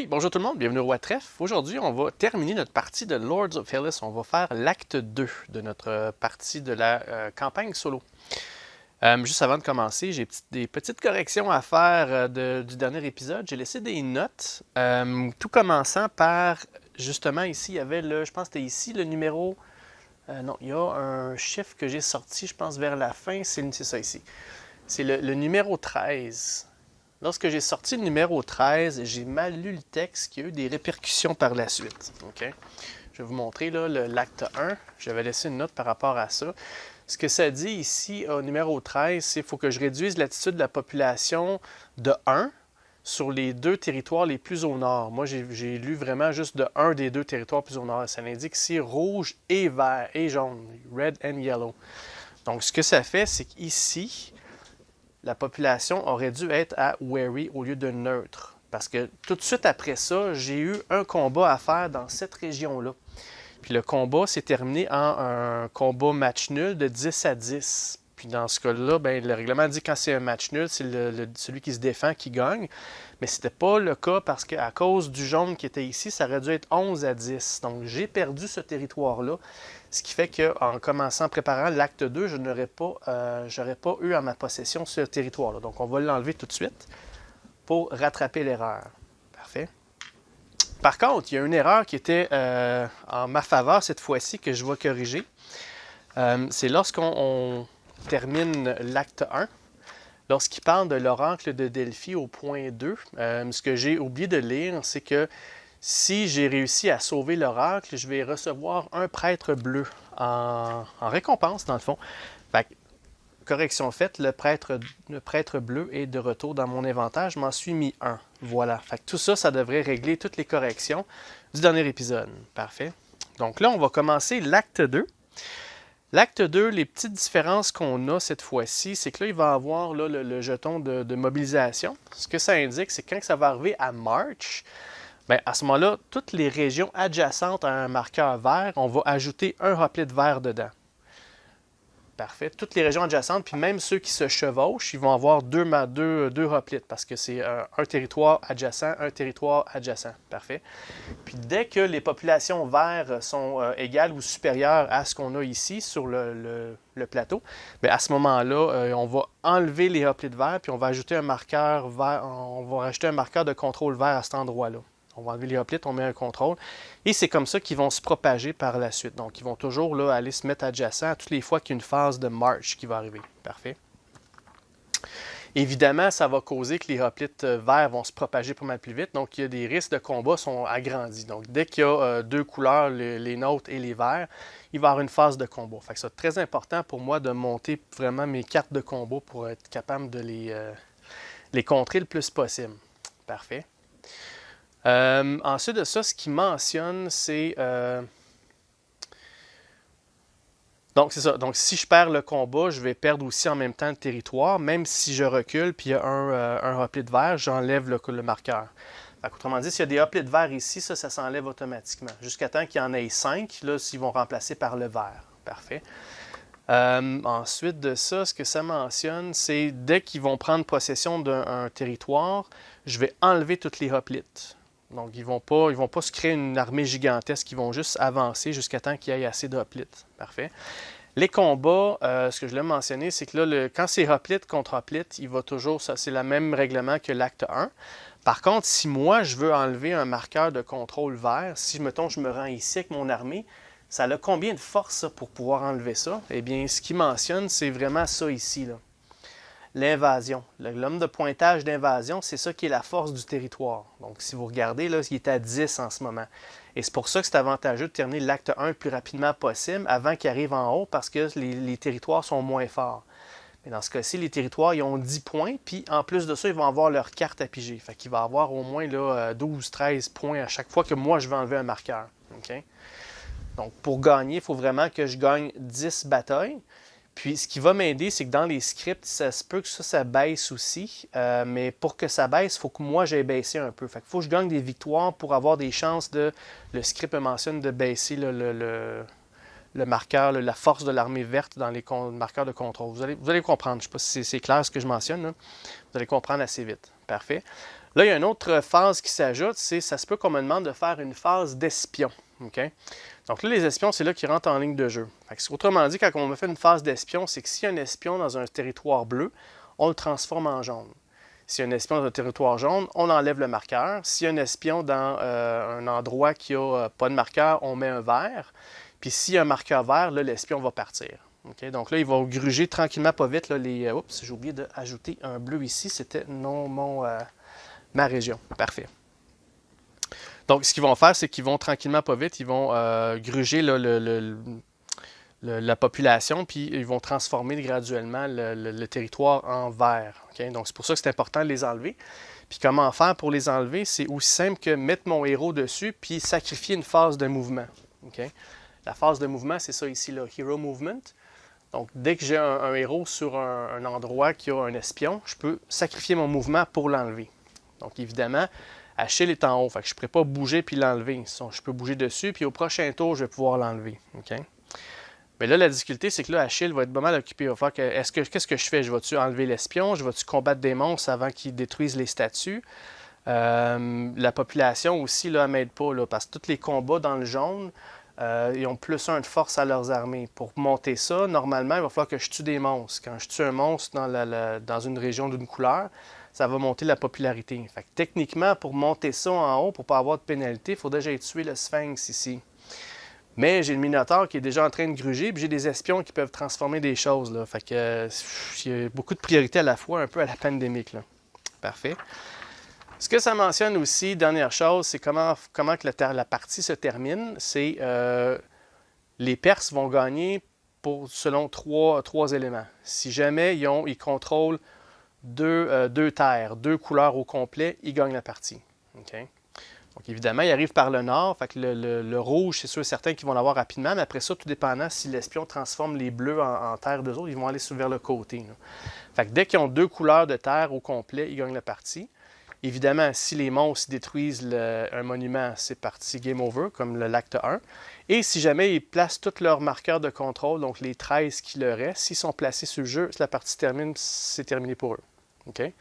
Hey, bonjour tout le monde, bienvenue au Roi Trèfle. Aujourd'hui, on va terminer notre partie de Lords of Hellas. On va faire l'acte 2 de notre partie de la campagne solo. Juste avant de commencer, j'ai des petites corrections à faire du dernier épisode. J'ai laissé des notes, tout commençant par, justement, ici, il y avait je pense que c'était ici le numéro... non, il y a un chiffre que j'ai sorti, je pense, vers la fin, c'est ça ici. C'est le numéro 13. Lorsque j'ai sorti le numéro 13, j'ai mal lu le texte qui a eu des répercussions par la suite. Okay? Je vais vous montrer là, l'acte 1. J'avais laissé une note par rapport à ça. Ce que ça dit ici au numéro 13, c'est qu'il faut que je réduise l'attitude de la population de 1 sur les deux territoires les plus au nord. Moi, j'ai lu vraiment juste de un des deux territoires plus au nord. Ça l'indique ici rouge et vert et jaune, red and yellow. Donc, ce que ça fait, c'est qu'ici, la population aurait dû être à wary au lieu de neutre. Parce que tout de suite après ça, j'ai eu un combat à faire dans cette région-là. Puis le combat s'est terminé en un combat match nul de 10 à 10. Puis dans ce cas-là, ben, le règlement dit que quand c'est un match nul, c'est celui qui se défend qui gagne. Mais ce n'était pas le cas parce qu'à cause du jaune qui était ici, ça aurait dû être 11 à 10. Donc j'ai perdu ce territoire-là. Ce qui fait qu'en commençant, préparant l'acte 2, je n'aurais pas, j'aurais pas eu à ma possession ce territoire-là. Donc on va l'enlever tout de suite pour rattraper l'erreur. Parfait. Par contre, il y a une erreur qui était en ma faveur cette fois-ci que je vais corriger. C'est lorsqu'on termine l'acte 1, lorsqu'il parle de l'oracle de Delphi au point 2, ce que j'ai oublié de lire, c'est que si j'ai réussi à sauver l'oracle, je vais recevoir un prêtre bleu en récompense, dans le fond. Fait que, correction faite, le prêtre bleu est de retour dans mon inventaire. Je m'en suis mis un. Voilà. Fait que tout ça, ça devrait régler toutes les corrections du dernier épisode. Parfait. Donc là, on va commencer l'acte 2. L'acte 2, les petites différences qu'on a cette fois-ci, c'est que là, il va avoir là, le jeton de mobilisation. Ce que ça indique, c'est que quand ça va arriver à March, bien, à ce moment-là, toutes les régions adjacentes à un marqueur vert, on va ajouter un hoplite vert dedans. Parfait. Toutes les régions adjacentes, puis même ceux qui se chevauchent, ils vont avoir deux hoplites parce que c'est un territoire adjacent. Parfait. Puis dès que les populations vertes sont égales ou supérieures à ce qu'on a ici sur le plateau, bien, à ce moment-là, on va enlever les hoplites verts, puis on va ajouter un marqueur vert, on va rajouter un marqueur de contrôle vert à cet endroit-là. On va enlever les hoplites, on met un contrôle. Et c'est comme ça qu'ils vont se propager par la suite. Donc, ils vont toujours là, aller se mettre adjacents à toutes les fois qu'il y a une phase de march qui va arriver. Parfait. Évidemment, ça va causer que les hoplites verts vont se propager pas mal plus vite. Donc, il y a des risques de combat sont agrandis. Donc, dès qu'il y a deux couleurs, les nôtres et les verts, il va y avoir une phase de combat. Fait que c'est très important pour moi de monter vraiment mes cartes de combat pour être capable de les contrer le plus possible. Parfait. Ensuite de ça, ce qu'il mentionne, c'est... Donc, c'est ça. Donc, si je perds le combat, je vais perdre aussi en même temps le territoire. Même si je recule puis il y a un hoplite vert, j'enlève le marqueur. Autrement dit, s'il y a des hoplites verts ici, ça s'enlève automatiquement. Jusqu'à temps qu'il y en ait 5, là, s'ils vont remplacer par le vert. Parfait. Ensuite de ça, ce que ça mentionne, c'est dès qu'ils vont prendre possession d'un territoire, je vais enlever toutes les hoplites. Donc, ils vont pas se créer une armée gigantesque, ils vont juste avancer jusqu'à temps qu'il y ait assez d'hoplites. Parfait. Les combats, ce que je l'ai mentionné, c'est que là, quand c'est hoplite contre hoplite, il va toujours, ça, c'est le même règlement que l'acte 1. Par contre, si moi, je veux enlever un marqueur de contrôle vert, si, mettons, je me rends ici avec mon armée, ça a combien de force ça, pour pouvoir enlever ça? Eh bien, ce qu'il mentionne, c'est vraiment ça ici, là. L'invasion. L'homme de pointage d'invasion, c'est ça qui est la force du territoire. Donc, si vous regardez, là, il est à 10 en ce moment. Et c'est pour ça que c'est avantageux de terminer l'acte 1 le plus rapidement possible avant qu'il arrive en haut parce que les territoires sont moins forts. Mais dans ce cas-ci, les territoires, ils ont 10 points, puis en plus de ça, ils vont avoir leur carte à piger. Fait qu'il va avoir au moins là, 12-13 points à chaque fois que moi, je vais enlever un marqueur. Okay? Donc, pour gagner, il faut vraiment que je gagne 10 batailles. Puis, ce qui va m'aider, c'est que dans les scripts, ça se peut que ça baisse aussi. Mais pour que ça baisse, il faut que moi, j'aie baissé un peu. Fait qu'il faut que je gagne des victoires pour avoir des chances de... Le script me mentionne de baisser le marqueur, la force de l'armée verte dans les marqueurs de contrôle. Vous allez comprendre. Je ne sais pas si c'est clair ce que je mentionne, là. Vous allez comprendre assez vite. Parfait. Là, il y a une autre phase qui s'ajoute, c'est ça se peut qu'on me demande de faire une phase d'espion. Okay? Donc là, les espions, c'est là qu'ils rentrent en ligne de jeu. Autrement dit, quand on me fait une phase d'espion, c'est que s'il y a un espion dans un territoire bleu, on le transforme en jaune. S'il y a un espion dans un territoire jaune, on enlève le marqueur. S'il y a un espion dans un endroit qui n'a pas de marqueur, on met un vert. Puis s'il y a un marqueur vert, là, l'espion va partir. Okay? Donc là, il va gruger tranquillement, pas vite, là, les... Oups, j'ai oublié d'ajouter un bleu ici. C'était non ma région. Parfait. Donc, ce qu'ils vont faire, c'est qu'ils vont tranquillement, pas vite, ils vont gruger là, la population, puis ils vont transformer graduellement le territoire en vert. Okay? Donc, c'est pour ça que c'est important de les enlever. Puis comment faire pour les enlever? C'est aussi simple que mettre mon héros dessus, puis sacrifier une phase de mouvement. Okay? La phase de mouvement, c'est ça ici, là, Hero Movement. Donc, dès que j'ai un héros sur un endroit qui a un espion, je peux sacrifier mon mouvement pour l'enlever. Donc, évidemment, Achille est en haut, fait que je ne pourrais pas bouger puis l'enlever. Je peux bouger dessus, puis au prochain tour, je vais pouvoir l'enlever. Okay? Mais là, la difficulté, c'est que là, Achille va être pas mal occupé. Il va faire qu'est-ce que je fais? Je vais-tu enlever l'espion? Je vais-tu combattre des monstres avant qu'ils détruisent les statues? La population aussi, là, elle m'aide pas, là, parce que tous les combats dans le jaune, ils ont +1 de force à leurs armées. Pour monter ça, normalement, il va falloir que je tue des monstres. Quand je tue un monstre dans une région d'une couleur, ça va monter la popularité. Fait que, techniquement, pour monter ça en haut, pour ne pas avoir de pénalité, il faut déjà tuer le Sphinx ici. Mais j'ai le Minotaure qui est déjà en train de gruger, puis j'ai des espions qui peuvent transformer des choses. Là. Fait que il y a beaucoup de priorités à la fois, un peu à la pandémique. Là. Parfait. Ce que ça mentionne aussi, dernière chose, c'est comment que la partie se termine. C'est les Perses vont gagner selon trois éléments. Si jamais ils contrôlent deux terres, 2 couleurs au complet, ils gagnent la partie. Okay? Donc évidemment, ils arrivent par le nord, fait que le rouge, c'est sûr et certain qu'ils vont l'avoir rapidement, mais après ça, tout dépendant si l'espion transforme les bleus en terre d'eux autres, ils vont aller vers le côté. Là. Fait que dès qu'ils ont 2 couleurs de terre au complet, ils gagnent la partie. Évidemment, si les monstres détruisent un monument, c'est parti game over, comme l'acte 1. Et si jamais ils placent tous leurs marqueurs de contrôle, donc les 13 qui leur restent, s'ils sont placés sur le jeu, si la partie termine, c'est terminé pour eux. Okay?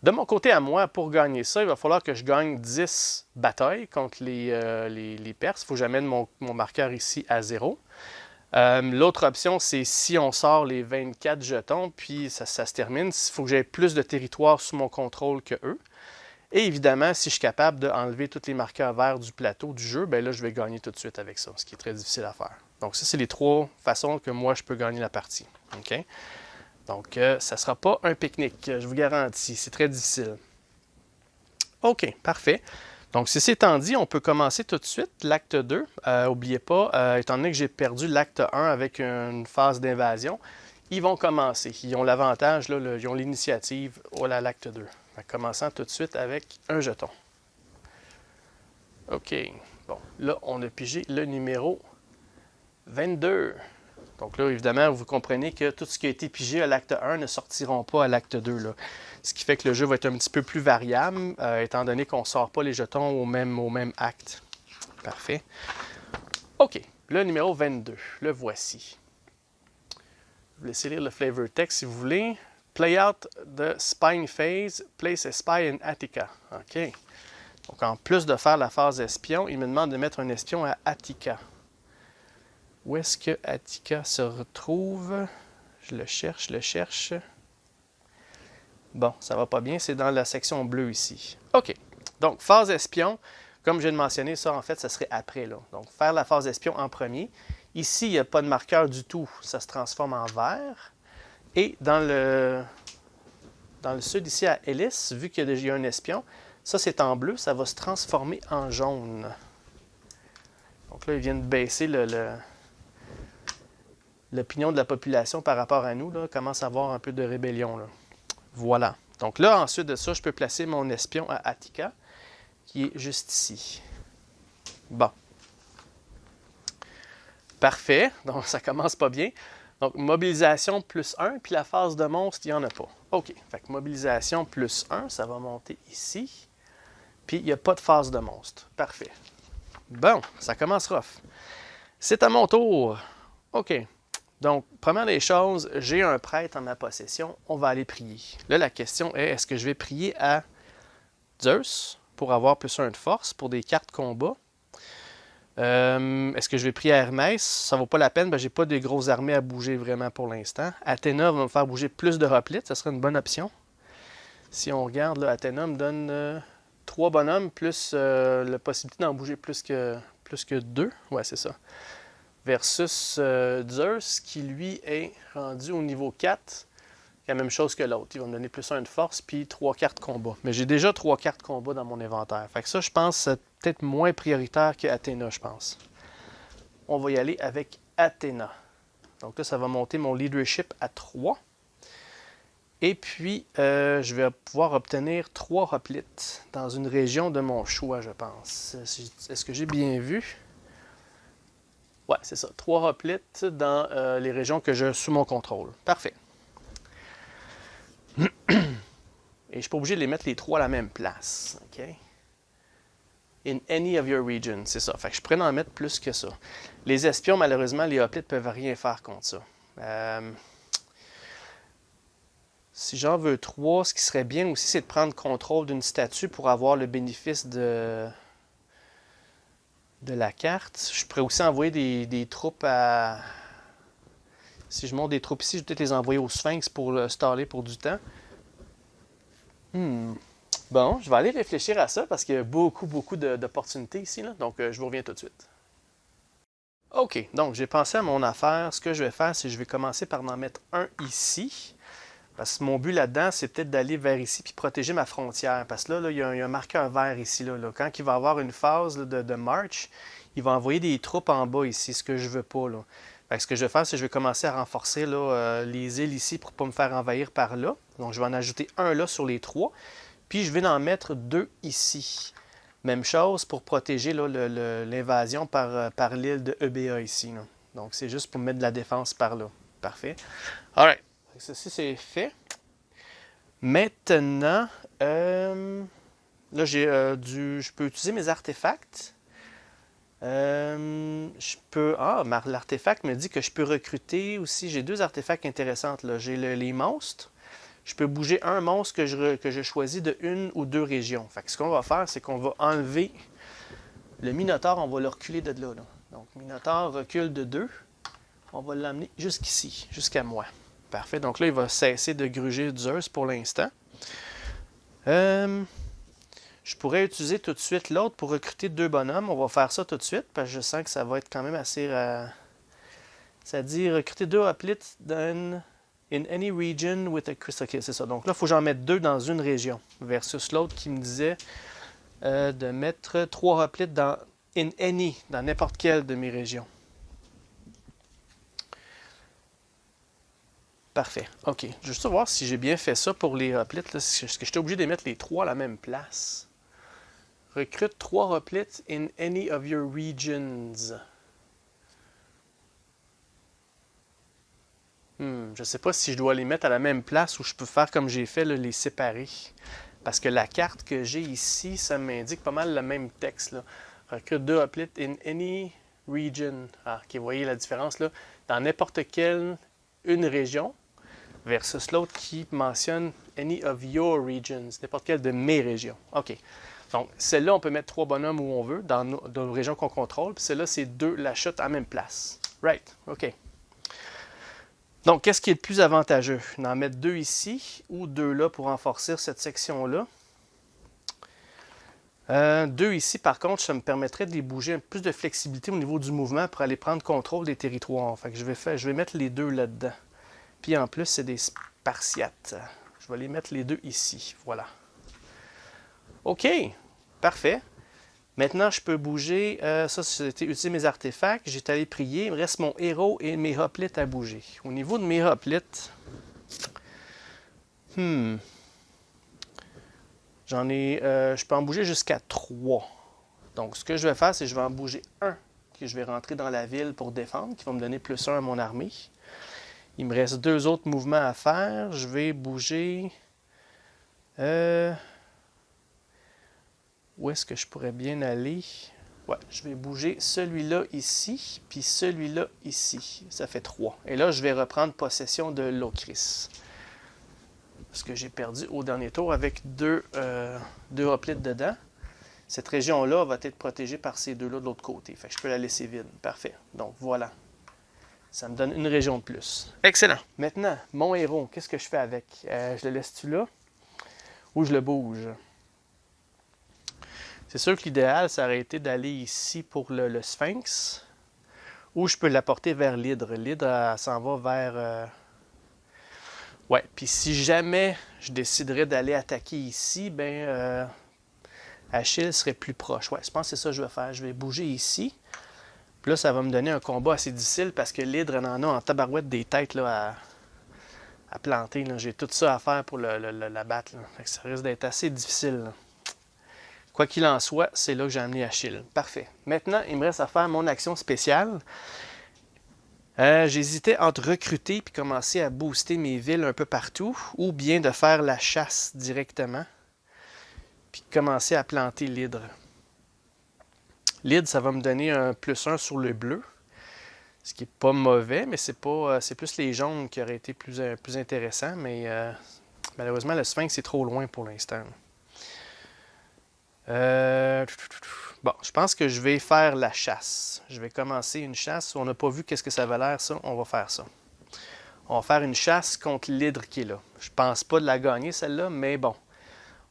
De mon côté à moi, pour gagner ça, il va falloir que je gagne 10 batailles contre les Perses. Il faut que j'amène mon marqueur ici à 0. L'autre option, c'est si on sort les 24 jetons, puis ça se termine, il faut que j'aie plus de territoire sous mon contrôle que eux. Et évidemment, si je suis capable d'enlever tous les marqueurs verts du plateau du jeu, bien là, je vais gagner tout de suite avec ça, ce qui est très difficile à faire. Donc ça, c'est les 3 façons que moi, je peux gagner la partie. Okay? Donc, ça ne sera pas un pique-nique, je vous garantis. C'est très difficile. OK, parfait. Donc, ceci étant dit, on peut commencer tout de suite l'acte 2. N'oubliez pas, étant donné que j'ai perdu l'acte 1 avec une phase d'invasion, ils vont commencer. Ils ont l'avantage, là, ils ont l'initiative à l'acte 2. Commençant tout de suite avec un jeton. OK. Bon, là, on a pigé le numéro 22. Donc là, évidemment, vous comprenez que tout ce qui a été pigé à l'acte 1 ne sortiront pas à l'acte 2. Là. Ce qui fait que le jeu va être un petit peu plus variable, étant donné qu'on ne sort pas les jetons au même acte. Parfait. OK. Le numéro 22. Le voici. Je vais laisser lire le flavor text si vous voulez. Play out the spying phase. Place a spy in Attica. OK. Donc, en plus de faire la phase espion, il me demande de mettre un espion à Attica. Où est-ce que Attica se retrouve? Je le cherche. Bon, ça va pas bien, c'est dans la section bleue ici. OK. Donc, phase espion, comme je viens de mentionner, ça, en fait, ça serait après. Là. Donc, faire la phase espion en premier. Ici, il n'y a pas de marqueur du tout. Ça se transforme en vert. Et dans le sud, ici, à Ellis, vu qu'il y a déjà un espion, ça, c'est en bleu. Ça va se transformer en jaune. Donc là, ils viennent baisser l'opinion de la population par rapport à nous, là, commence à avoir un peu de rébellion. Là. Voilà. Donc là, ensuite de ça, je peux placer mon espion à Attica, qui est juste ici. Bon. Parfait. Donc, ça commence pas bien. Donc, mobilisation +1, puis la phase de monstre, il n'y en a pas. OK. Fait que mobilisation +1, ça va monter ici. Puis, il n'y a pas de phase de monstre. Parfait. Bon, ça commence rough. C'est à mon tour. OK. Donc, première des choses, j'ai un prêtre en ma possession. On va aller prier. Là, la question est, est-ce que je vais prier à Zeus pour avoir plus 1 de force pour des cartes combat. Est-ce que je vais prier Hermès? Ça vaut pas la peine, j'ai pas de grosses armées à bouger vraiment pour l'instant. Athéna va me faire bouger plus de hoplites, ça serait une bonne option. Si on regarde, là, Athéna me donne 3 bonhommes plus la possibilité d'en bouger plus que 2. Ouais, c'est ça. Versus Zeus qui lui est rendu au niveau 4. La même chose que l'autre. Il va me donner plus 1 de force puis 3 cartes combat. Mais j'ai déjà 3 cartes combat dans mon inventaire. Fait que ça, je pense, c'est peut-être moins prioritaire que Athéna, je pense. On va y aller avec Athéna. Donc là, ça va monter mon leadership à 3. Et puis, je vais pouvoir obtenir 3 hoplites dans une région de mon choix, je pense. Est-ce que j'ai bien vu? Ouais, c'est ça. 3 hoplites dans les régions que j'ai sous mon contrôle. Parfait. Et je ne suis pas obligé de les mettre les 3 à la même place. OK? In any of your regions, c'est ça. Fait que je pourrais en mettre plus que ça. Les espions, malheureusement, les hoplites ne peuvent rien faire contre ça. Si j'en veux 3, ce qui serait bien aussi, c'est de prendre contrôle d'une statue pour avoir le bénéfice de la carte. Je pourrais aussi envoyer des troupes à... Si je monte des troupes ici, je vais peut-être les envoyer au Sphinx pour le staller pour du temps. Bon, je vais aller réfléchir à ça parce qu'il y a beaucoup d'opportunités ici. Là. Donc, je vous reviens tout de suite. OK, donc j'ai pensé à mon affaire. Ce que je vais faire, c'est que je vais commencer par en mettre un ici. Parce que mon but là-dedans, c'est peut-être d'aller vers ici puis protéger ma frontière. Parce que là, il y a un marqueur vert ici. Là. Quand il va y avoir une phase là, de march, il va envoyer des troupes en bas ici, ce que je veux pas. Là. Fait que ce que je vais faire, c'est que je vais commencer à renforcer là, les îles ici pour ne pas me faire envahir par là. Donc, je vais en ajouter un là sur les 3. Puis, je vais en mettre 2 ici. Même chose pour protéger l'invasion par l'île de EBA ici. Là. Donc, c'est juste pour mettre de la défense par là. Parfait. All right. Ceci, c'est fait. Maintenant, là, je peux utiliser mes artefacts. L'artefact me dit que je peux recruter aussi. J'ai 2 artefacts intéressants. J'ai les monstres. Je peux bouger un monstre que je choisis de 1 ou 2 régions. Fait que ce qu'on va faire, c'est qu'on va enlever le Minotaure, on va le reculer de là. Donc, Minotaure recule de 2. On va l'amener jusqu'ici, jusqu'à moi. Parfait. Donc là, il va cesser de gruger Zeus pour l'instant. Je pourrais utiliser tout de suite l'autre pour recruter 2 bonhommes. On va faire ça tout de suite parce que je sens que ça va être quand même assez... ça dit recruter 2 hoplites in any region with a crystal. OK, c'est ça. Donc là, il faut que j'en mette 2 dans une région versus l'autre qui me disait de mettre 3 hoplites dans n'importe quelle de mes régions. Parfait. OK. Je vais juste voir si j'ai bien fait ça pour les hoplites. Est-ce que j'étais obligé de mettre les 3 à la même place? Recrute 3 hoplites in any of your regions. Je ne sais pas si je dois les mettre à la même place ou je peux faire comme j'ai fait, là, les séparer. Parce que la carte que j'ai ici, ça m'indique pas mal le même texte. Là. Recrute 2 hoplites in any region. Ah, OK, vous voyez la différence là. Dans n'importe quelle une région. Versus l'autre qui mentionne any of your regions, n'importe quelle de mes régions. OK. Donc, celle-là, on peut mettre 3 bonhommes où on veut, dans nos régions qu'on contrôle. Puis celle-là, c'est 2 la chute à la même place. Right. OK. Donc, qu'est-ce qui est le plus avantageux? D'en mettre 2 ici ou 2 là pour renforcer cette section-là. 2 ici, par contre, ça me permettrait de les bouger un peu plus de flexibilité au niveau du mouvement pour aller prendre contrôle des territoires. Fait que je vais mettre les 2 là-dedans. Puis en plus, c'est des Spartiates. Je vais les mettre les 2 ici. Voilà. OK. Parfait. Maintenant, je peux bouger. Ça, c'était utiliser mes artefacts. J'ai allé prier. Il me reste mon héros et mes hoplites à bouger. Au niveau de mes hoplites, je peux en bouger jusqu'à 3. Donc, ce que je vais faire, c'est que je vais en bouger un que je vais rentrer dans la ville pour défendre, qui va me donner plus 1 à mon armée. Il me reste 2 autres mouvements à faire. Je vais bouger... Où est-ce que je pourrais bien aller? Ouais, je vais bouger celui-là ici, puis celui-là ici. Ça fait 3. Et là, je vais reprendre possession de Locris. ce que j'ai perdu au dernier tour avec deux hoplites dedans. Cette région-là va être protégée par ces deux-là de l'autre côté. Fait que je peux la laisser vide. Parfait. Donc voilà. Ça me donne une région de plus. Excellent. Maintenant, mon héros, qu'est-ce que je fais avec? Je le laisse-tu là ou je le bouge? C'est sûr que l'idéal, ça aurait été d'aller ici pour le Sphinx. Ou je peux l'apporter vers l'hydre. L'hydre, elle s'en va vers... Ouais, puis si jamais je déciderais d'aller attaquer ici, ben... Achille serait plus proche. Ouais, je pense que c'est ça que je vais faire. Je vais bouger ici. Puis là, ça va me donner un combat assez difficile parce que l'hydre en a en tabarouette des têtes là, à planter. J'ai tout ça à faire pour la battre. Là. Fait que ça risque d'être assez difficile. Là. Quoi qu'il en soit, c'est là que j'ai amené Achille. Parfait. Maintenant, il me reste à faire mon action spéciale. J'hésitais entre recruter puis commencer à booster mes villes un peu partout ou bien de faire la chasse directement puis commencer à planter l'hydre. L'hydre, ça va me donner un +1 sur le bleu, ce qui n'est pas mauvais, mais c'est plus les jaunes qui auraient été plus intéressants, mais malheureusement, le Sphinx est trop loin pour l'instant. Bon, je pense que je vais faire la chasse. Je vais commencer une chasse. On n'a pas vu qu'est-ce que ça va l'air, ça. On va faire ça. On va faire une chasse contre l'hydre qui est là. Je pense pas de la gagner, celle-là, mais bon.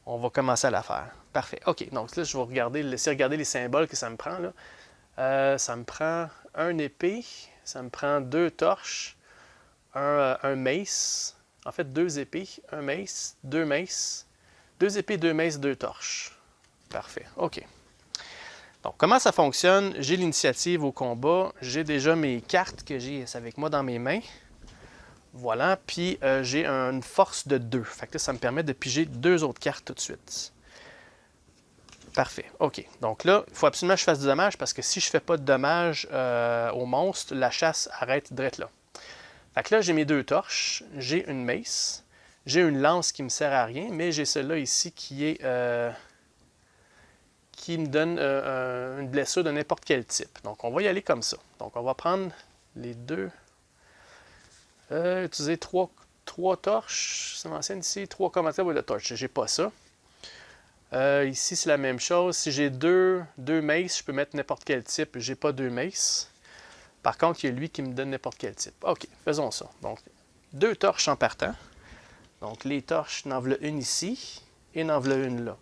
On va commencer à la faire. Parfait. OK. Donc là, je vais laisser regarder les symboles que ça me prend. Là. Ça me prend un épée. Ça me prend 2 torches. Un mace. En fait, 2 épées. Un mace. 2 maces. 2 épées, 2 maces, 2 torches. Parfait. OK. Donc, comment ça fonctionne? J'ai l'initiative au combat. J'ai déjà mes cartes que j'ai avec moi dans mes mains. Voilà, puis j'ai une force de 2. Fait que là, ça me permet de piger 2 autres cartes tout de suite. Parfait, OK. Donc là, il faut absolument que je fasse du dommage parce que si je ne fais pas de dommage au monstre, la chasse arrête direct là. Fait que là, j'ai mes 2 torches, j'ai une mace, j'ai une lance qui ne me sert à rien, mais j'ai celle-là ici qui me donne une blessure de n'importe quel type. Donc, on va y aller comme ça. Donc, on va prendre les 2... utiliser 3 torches. Ça m'enseigne ici 3 commentaires de torches. J'ai pas ça. Ici, c'est la même chose. Si j'ai 2 maces, je peux mettre n'importe quel type. J'ai pas 2 maces. Par contre, il y a lui qui me donne n'importe quel type. OK, faisons ça. Donc, 2 torches en partant. Donc, les torches, n'en voilà une ici et n'en voilà une là.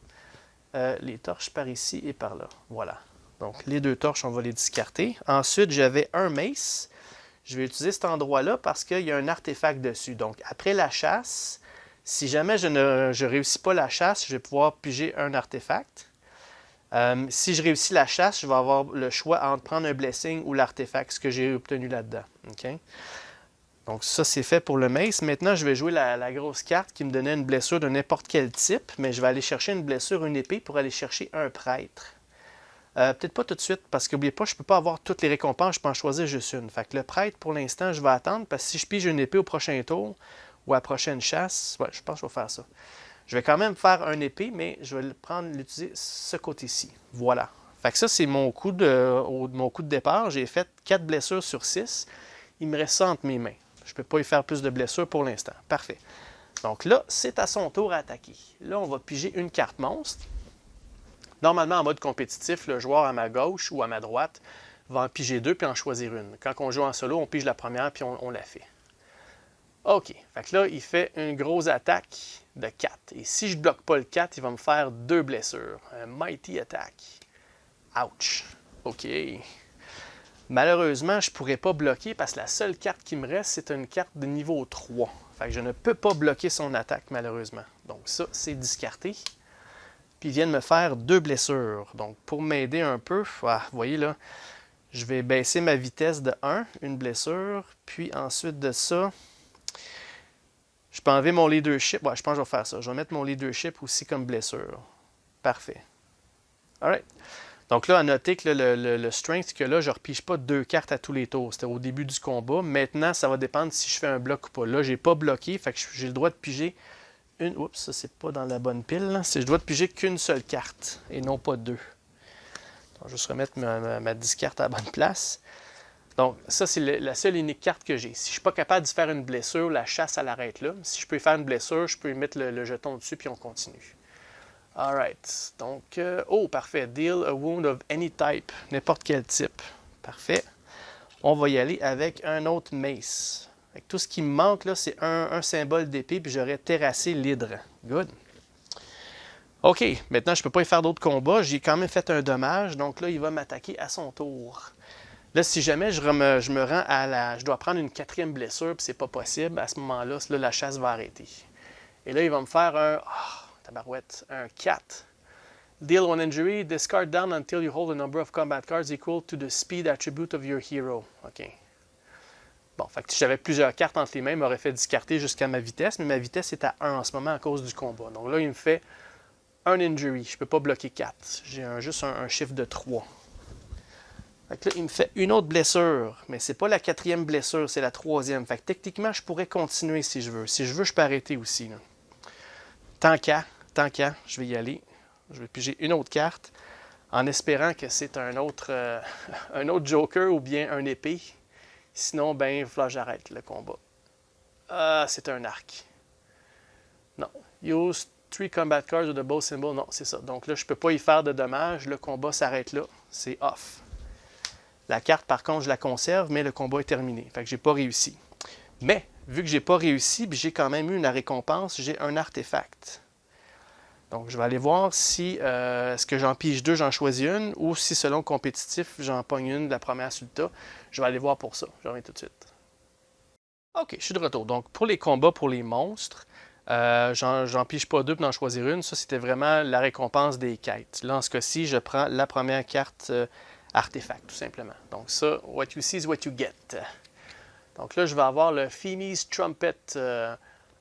Les torches par ici et par là. Voilà. Donc, les 2 torches, on va les discarter. Ensuite, j'avais un mace. Je vais utiliser cet endroit-là parce qu'il y a un artefact dessus. Donc, après la chasse, si jamais je ne réussis pas la chasse, je vais pouvoir piger un artefact. Si je réussis la chasse, je vais avoir le choix entre prendre un blessing ou l'artefact, ce que j'ai obtenu là-dedans. Okay? Donc, ça, c'est fait pour le mace. Maintenant, je vais jouer la grosse carte qui me donnait une blessure de n'importe quel type, mais je vais aller chercher une blessure, une épée, pour aller chercher un prêtre. Peut-être pas tout de suite, parce qu'oubliez pas, je ne peux pas avoir toutes les récompenses, je peux en choisir juste une. Fait que le prêtre, pour l'instant, je vais attendre, parce que si je pige une épée au prochain tour, ou à la prochaine chasse, ouais, je pense que je vais faire ça. Je vais quand même faire une épée, mais je vais l'utiliser ce côté-ci. Voilà. Fait que ça, c'est mon coup de départ. J'ai fait 4 blessures sur 6. Il me reste ça entre mes mains. Je ne peux pas y faire plus de blessures pour l'instant. Parfait. Donc là, c'est à son tour à attaquer. Là, on va piger une carte monstre. Normalement, en mode compétitif, le joueur à ma gauche ou à ma droite va en piger 2 puis en choisir une. Quand on joue en solo, on pige la première puis on la fait. OK. Fait que là, il fait une grosse attaque de 4. Et si je ne bloque pas le 4, il va me faire 2 blessures. Un Mighty Attack. Ouch. OK. Malheureusement, je ne pourrais pas bloquer parce que la seule carte qui me reste, c'est une carte de niveau 3. Fait que je ne peux pas bloquer son attaque, malheureusement. Donc ça, c'est discarté. Puis il vient de me faire 2 blessures. Donc pour m'aider un peu, vous voyez là, je vais baisser ma vitesse de 1, une blessure. Puis ensuite de ça, je peux enlever mon leadership. Ouais, je pense que je vais faire ça. Je vais mettre mon leadership aussi comme blessure. Parfait. Alright. Donc là, à noter que le strength que là, je ne repige pas 2 cartes à tous les tours. C'était au début du combat. Maintenant, ça va dépendre si je fais un bloc ou pas. Là, je n'ai pas bloqué, fait que j'ai le droit de piger une. Oups, ça, c'est pas dans la bonne pile. Là. Je dois de piger qu'une seule carte et non pas 2. Donc, je vais juste remettre ma discarte à la bonne place. Donc, ça, c'est la seule unique carte que j'ai. Si je ne suis pas capable de faire une blessure, la chasse, elle arrête là. Si je peux faire une blessure, je peux y mettre le jeton dessus, puis on continue. Alright. Donc, oh, parfait. Deal a wound of any type. N'importe quel type. Parfait. On va y aller avec un autre mace. Avec tout ce qui me manque, là, c'est un symbole d'épée, puis j'aurais terrassé l'hydre. Good. OK. Maintenant, je ne peux pas y faire d'autres combats. J'ai quand même fait un dommage. Donc là, il va m'attaquer à son tour. Là, si jamais je me rends à la... Je dois prendre une 4e blessure, puis c'est pas possible, à ce moment-là, la chasse va arrêter. Et là, il va me faire un... Oh, tabarouette. Un 4. Deal one injury, discard down until you hold a number of combat cards equal to the speed attribute of your hero. OK. Bon, fait que si j'avais plusieurs cartes entre les mains, il m'aurait fait discarter jusqu'à ma vitesse, mais ma vitesse est à 1 en ce moment à cause du combat. Donc là, il me fait un injury. Je ne peux pas bloquer 4. J'ai juste un chiffre de 3. Fait que là, il me fait une autre blessure, mais c'est pas la 4e blessure, c'est la 3e. Fait que techniquement, je pourrais continuer si je veux. Si je veux, je peux arrêter aussi. Là. Tant qu'à, je vais y aller. Je vais piger une autre carte en espérant que c'est un autre Joker ou bien un épée. Sinon, ben, il va falloir que j'arrête le combat. C'est un arc. Non. Use 3 combat cards with the bow symbol. Non, c'est ça. Donc là, je ne peux pas y faire de dommages. Le combat s'arrête là. C'est off. La carte, par contre, je la conserve, mais le combat est terminé. Fait que j'ai pas réussi. Mais, vu que j'ai pas réussi, j'ai quand même eu une récompense, j'ai un artefact. Donc, je vais aller voir si est-ce que j'en pige 2, j'en choisis une, ou si selon le compétitif, j'en pogne une de la première sur le tas. Je vais aller voir pour ça. Je reviens tout de suite. OK, je suis de retour. Donc, pour les combats pour les monstres, j'en pige pas 2 pour en choisir une. Ça, c'était vraiment la récompense des quêtes. Là, en ce cas-ci, je prends la première carte artefact, tout simplement. Donc ça, what you see is what you get. Donc là, je vais avoir le Femi's Trumpet.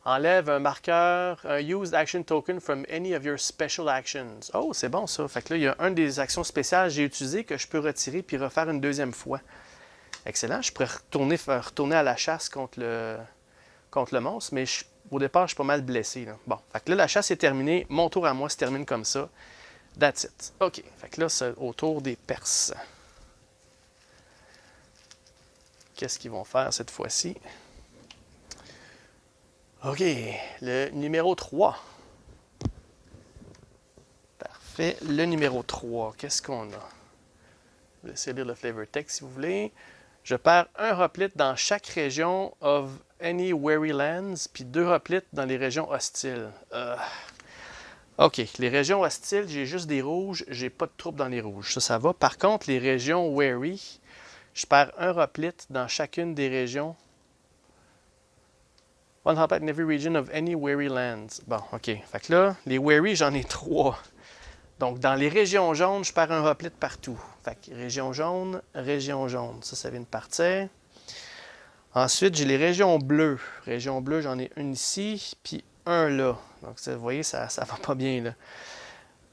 Enlève un marqueur, un Used Action Token from any of your special actions. Oh, c'est bon ça. Fait que là, il y a une des actions spéciales que j'ai utilisées que je peux retirer puis refaire une deuxième fois. Excellent. Je pourrais retourner à la chasse contre le monstre, mais au départ, je suis pas mal blessé. Là. Bon, fait que là, la chasse est terminée. Mon tour à moi se termine comme ça. That's it. OK. Fait que là, c'est au tour des Perses. Qu'est-ce qu'ils vont faire cette fois-ci? OK. Le numéro 3. Parfait. Le numéro 3. Qu'est-ce qu'on a? Je vais essayer de lire le flavor text si vous voulez. Je perds un hoplite dans chaque région of any weary lands, puis 2 hoplites dans les régions hostiles. OK. Les régions hostiles, j'ai juste des rouges. J'ai pas de troupes dans les rouges. Ça va. Par contre, les régions weary, je perds un hoplite dans chacune des régions. One hoplite in every region of any weary lands. Bon, OK. Fait que là, les weary, j'en ai 3. Donc, dans les régions jaunes, je perds un hoplite partout. Fait que région jaune. Ça vient de partir. Ensuite, j'ai les régions bleues. Région bleue, j'en ai une ici, puis un là. Donc, vous voyez, ça va pas bien, là.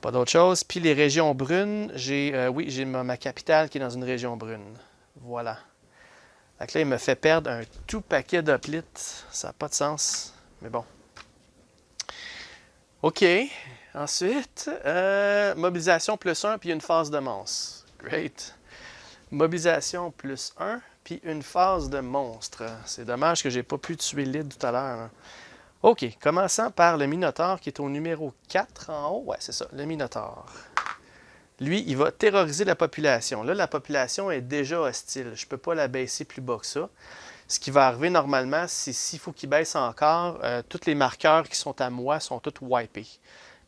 Pas d'autre chose. Puis les régions brunes, j'ai ma capitale qui est dans une région brune. Voilà. Fait que là, il me fait perdre un tout paquet d'hoplites. Ça n'a pas de sens. Mais bon. OK. Ensuite, mobilisation plus 1, puis une phase de monstre. Great. Mobilisation plus 1, puis une phase de monstre. C'est dommage que j'ai pas pu tuer l'île tout à l'heure. Hein. OK. Commençant par le Minotaure qui est au numéro 4 en haut. Ouais, c'est ça, le Minotaure. Lui, il va terroriser la population. Là, la population est déjà hostile. Je ne peux pas la baisser plus bas que ça. Ce qui va arriver normalement, c'est s'il faut qu'il baisse encore, tous les marqueurs qui sont à moi sont tous wipés.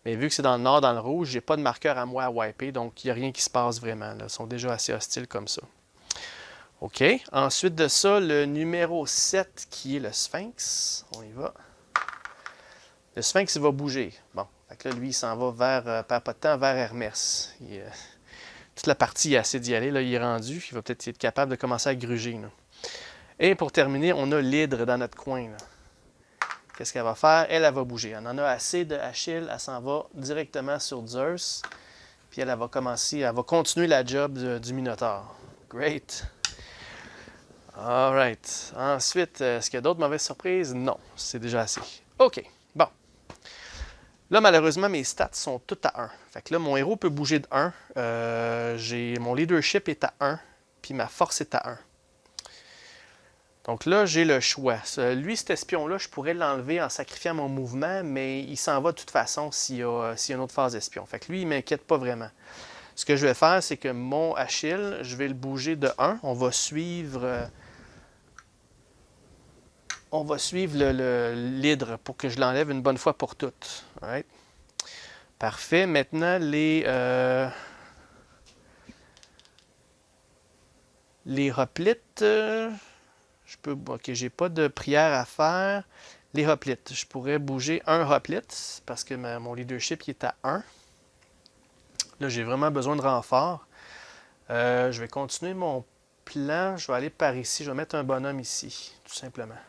Mais vu que c'est dans le nord, dans le rouge, j'ai pas de marqueur à moi à wiper, donc il n'y a rien qui se passe vraiment. Là. Ils sont déjà assez hostiles comme ça. OK. Ensuite de ça, le numéro 7 qui est le Sphinx. On y va. Le Sphinx, il va bouger. Bon. Fait que là, lui, il s'en va vers, perd pas de temps, vers Hermès. Toute la partie est assez d'y aller. Là, il est rendu. Il va peut-être être capable de commencer à gruger. Là. Et pour terminer, on a l'hydre dans notre coin. Là. Qu'est-ce qu'elle va faire? Elle va bouger. Elle en a assez de Achille. Elle s'en va directement sur Zeus. Puis elle va continuer la job du Minotaure. Great. All right. Ensuite, est-ce qu'il y a d'autres mauvaises surprises? Non, c'est déjà assez. OK. Bon. Là, malheureusement, mes stats sont toutes à 1. Fait que là, mon héros peut bouger de 1. Mon leadership est à 1. Puis ma force est à 1. Donc là, j'ai le choix. Lui, cet espion-là, je pourrais l'enlever en sacrifiant mon mouvement, mais il s'en va de toute façon s'il y a une autre phase d'espion. Fait que lui, il ne m'inquiète pas vraiment. Ce que je vais faire, c'est que mon Achille, je vais le bouger de 1. On va suivre l'hydre pour que je l'enlève une bonne fois pour toutes. Right? Parfait. Maintenant, les hoplites, ok, j'ai pas de prière à faire. Les hoplites, je pourrais bouger un hoplite parce que mon leadership il est à 1. Là, j'ai vraiment besoin de renfort. Je vais continuer mon plan. Je vais aller par ici. Je vais mettre un bonhomme ici, tout simplement.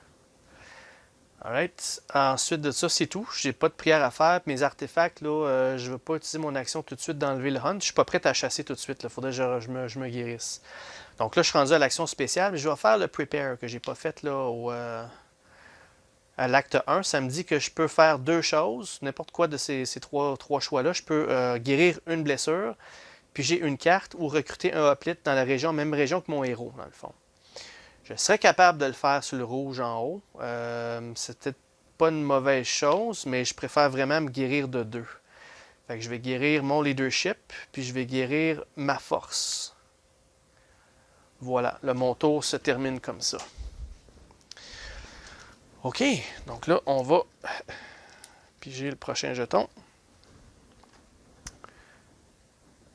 Alright. Ensuite de ça, c'est tout. J'ai pas de prière à faire. Mes artefacts, là, je ne veux pas utiliser mon action tout de suite d'enlever le hunt. Je suis pas prêt à chasser tout de suite. Il faudrait que je me guérisse. Donc là, je suis rendu à l'action spéciale. Mais je vais faire le prepare que j'ai pas fait là, à l'acte 1. Ça me dit que je peux faire 2 choses. N'importe quoi de ces trois choix-là. Je peux guérir une blessure. Puis j'ai une carte ou recruter un hoplite dans la même région que mon héros, dans le fond. Je serais capable de le faire sur le rouge en haut. C'est peut-être pas une mauvaise chose, mais je préfère vraiment me guérir de 2. Fait que je vais guérir mon leadership, puis je vais guérir ma force. Voilà, mon tour se termine comme ça. OK, donc là, on va piger le prochain jeton.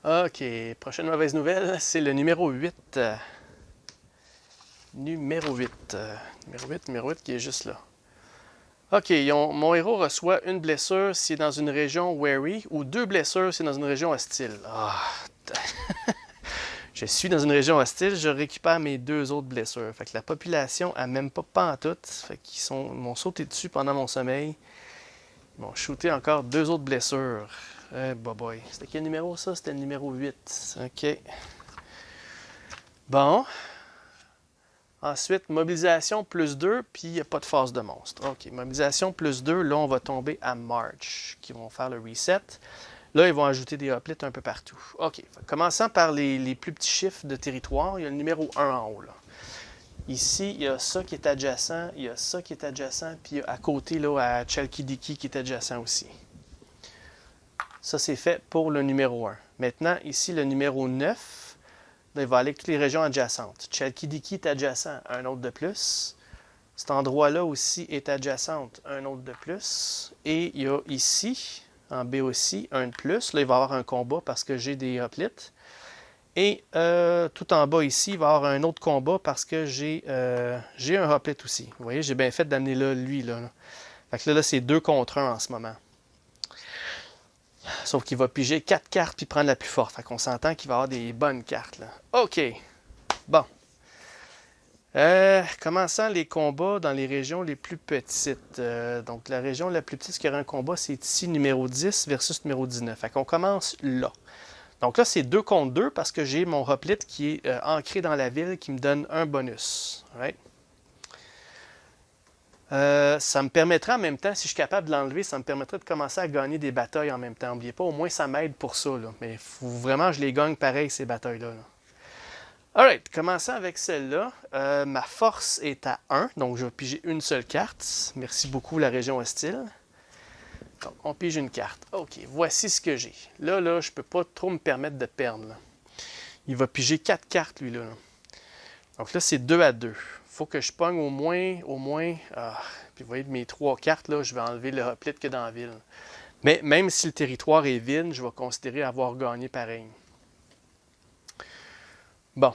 OK, prochaine mauvaise nouvelle, c'est le numéro 8. Numéro 8 qui est juste là. OK, mon héros reçoit une blessure s'il est dans une région wary ou 2 blessures s'il est dans une région hostile. Je suis dans une région hostile, je récupère mes 2 autres blessures. Fait que la population a même pas pantoute. Fait qu'ils m'ont sauté dessus pendant mon sommeil. Ils m'ont shooté encore 2 autres blessures. Boy. C'était quel numéro ça? C'était le numéro 8. OK. Bon. Ensuite, mobilisation plus 2, puis il n'y a pas de phase de monstre. OK, mobilisation plus 2, là, on va tomber à March, qui vont faire le reset. Là, ils vont ajouter des hoplites un peu partout. OK, commençant par les plus petits chiffres de territoire, il y a le numéro 1 en haut, là. Ici, il y a ça qui est adjacent, il y a ça qui est adjacent, puis à côté, là, à Chalkidiki qui est adjacent aussi. Ça, c'est fait pour le numéro 1. Maintenant, ici, le numéro 9, là, il va aller avec toutes les régions adjacentes. Chalkidiki est adjacent, un autre de plus. Cet endroit-là aussi est adjacente, un autre de plus. Et il y a ici, en B aussi, un de plus. Là, il va y avoir un combat parce que j'ai des hoplites. Et tout en bas ici, il va y avoir un autre combat parce que j'ai un hoplite aussi. Vous voyez, j'ai bien fait d'amener là, lui. Là. Fait que là, c'est 2 contre 1 en ce moment. Sauf qu'il va piger 4 cartes puis prendre la plus forte. Fait qu'on s'entend qu'il va avoir des bonnes cartes. Là. OK. Bon. Commençant les combats dans les régions les plus petites. Donc, la région la plus petite qui aura un combat, c'est ici, numéro 10 versus numéro 19. Fait qu'on commence là. Donc là, c'est 2 contre 2 parce que j'ai mon hoplite qui est ancré dans la ville qui me donne un bonus. Right? Ça me permettra en même temps, si je suis capable de l'enlever, ça me permettrait de commencer à gagner des batailles en même temps. N'oubliez pas, au moins ça m'aide pour ça. Là. Mais il faut vraiment que je les gagne pareil, ces batailles-là. Là. Alright, commençons avec celle-là. Ma force est à 1, donc je vais piger une seule carte. Merci beaucoup, la région hostile. Donc, on pige une carte. OK, voici ce que j'ai. Là, je ne peux pas trop me permettre de perdre. Là. Il va piger 4 cartes, lui-là. Là. Donc là, c'est 2 à 2. Faut que je pogne au moins. Puis vous voyez, de mes 3 cartes, là, je vais enlever le hoplite que dans la ville. Mais même si le territoire est vide, je vais considérer avoir gagné pareil. Bon.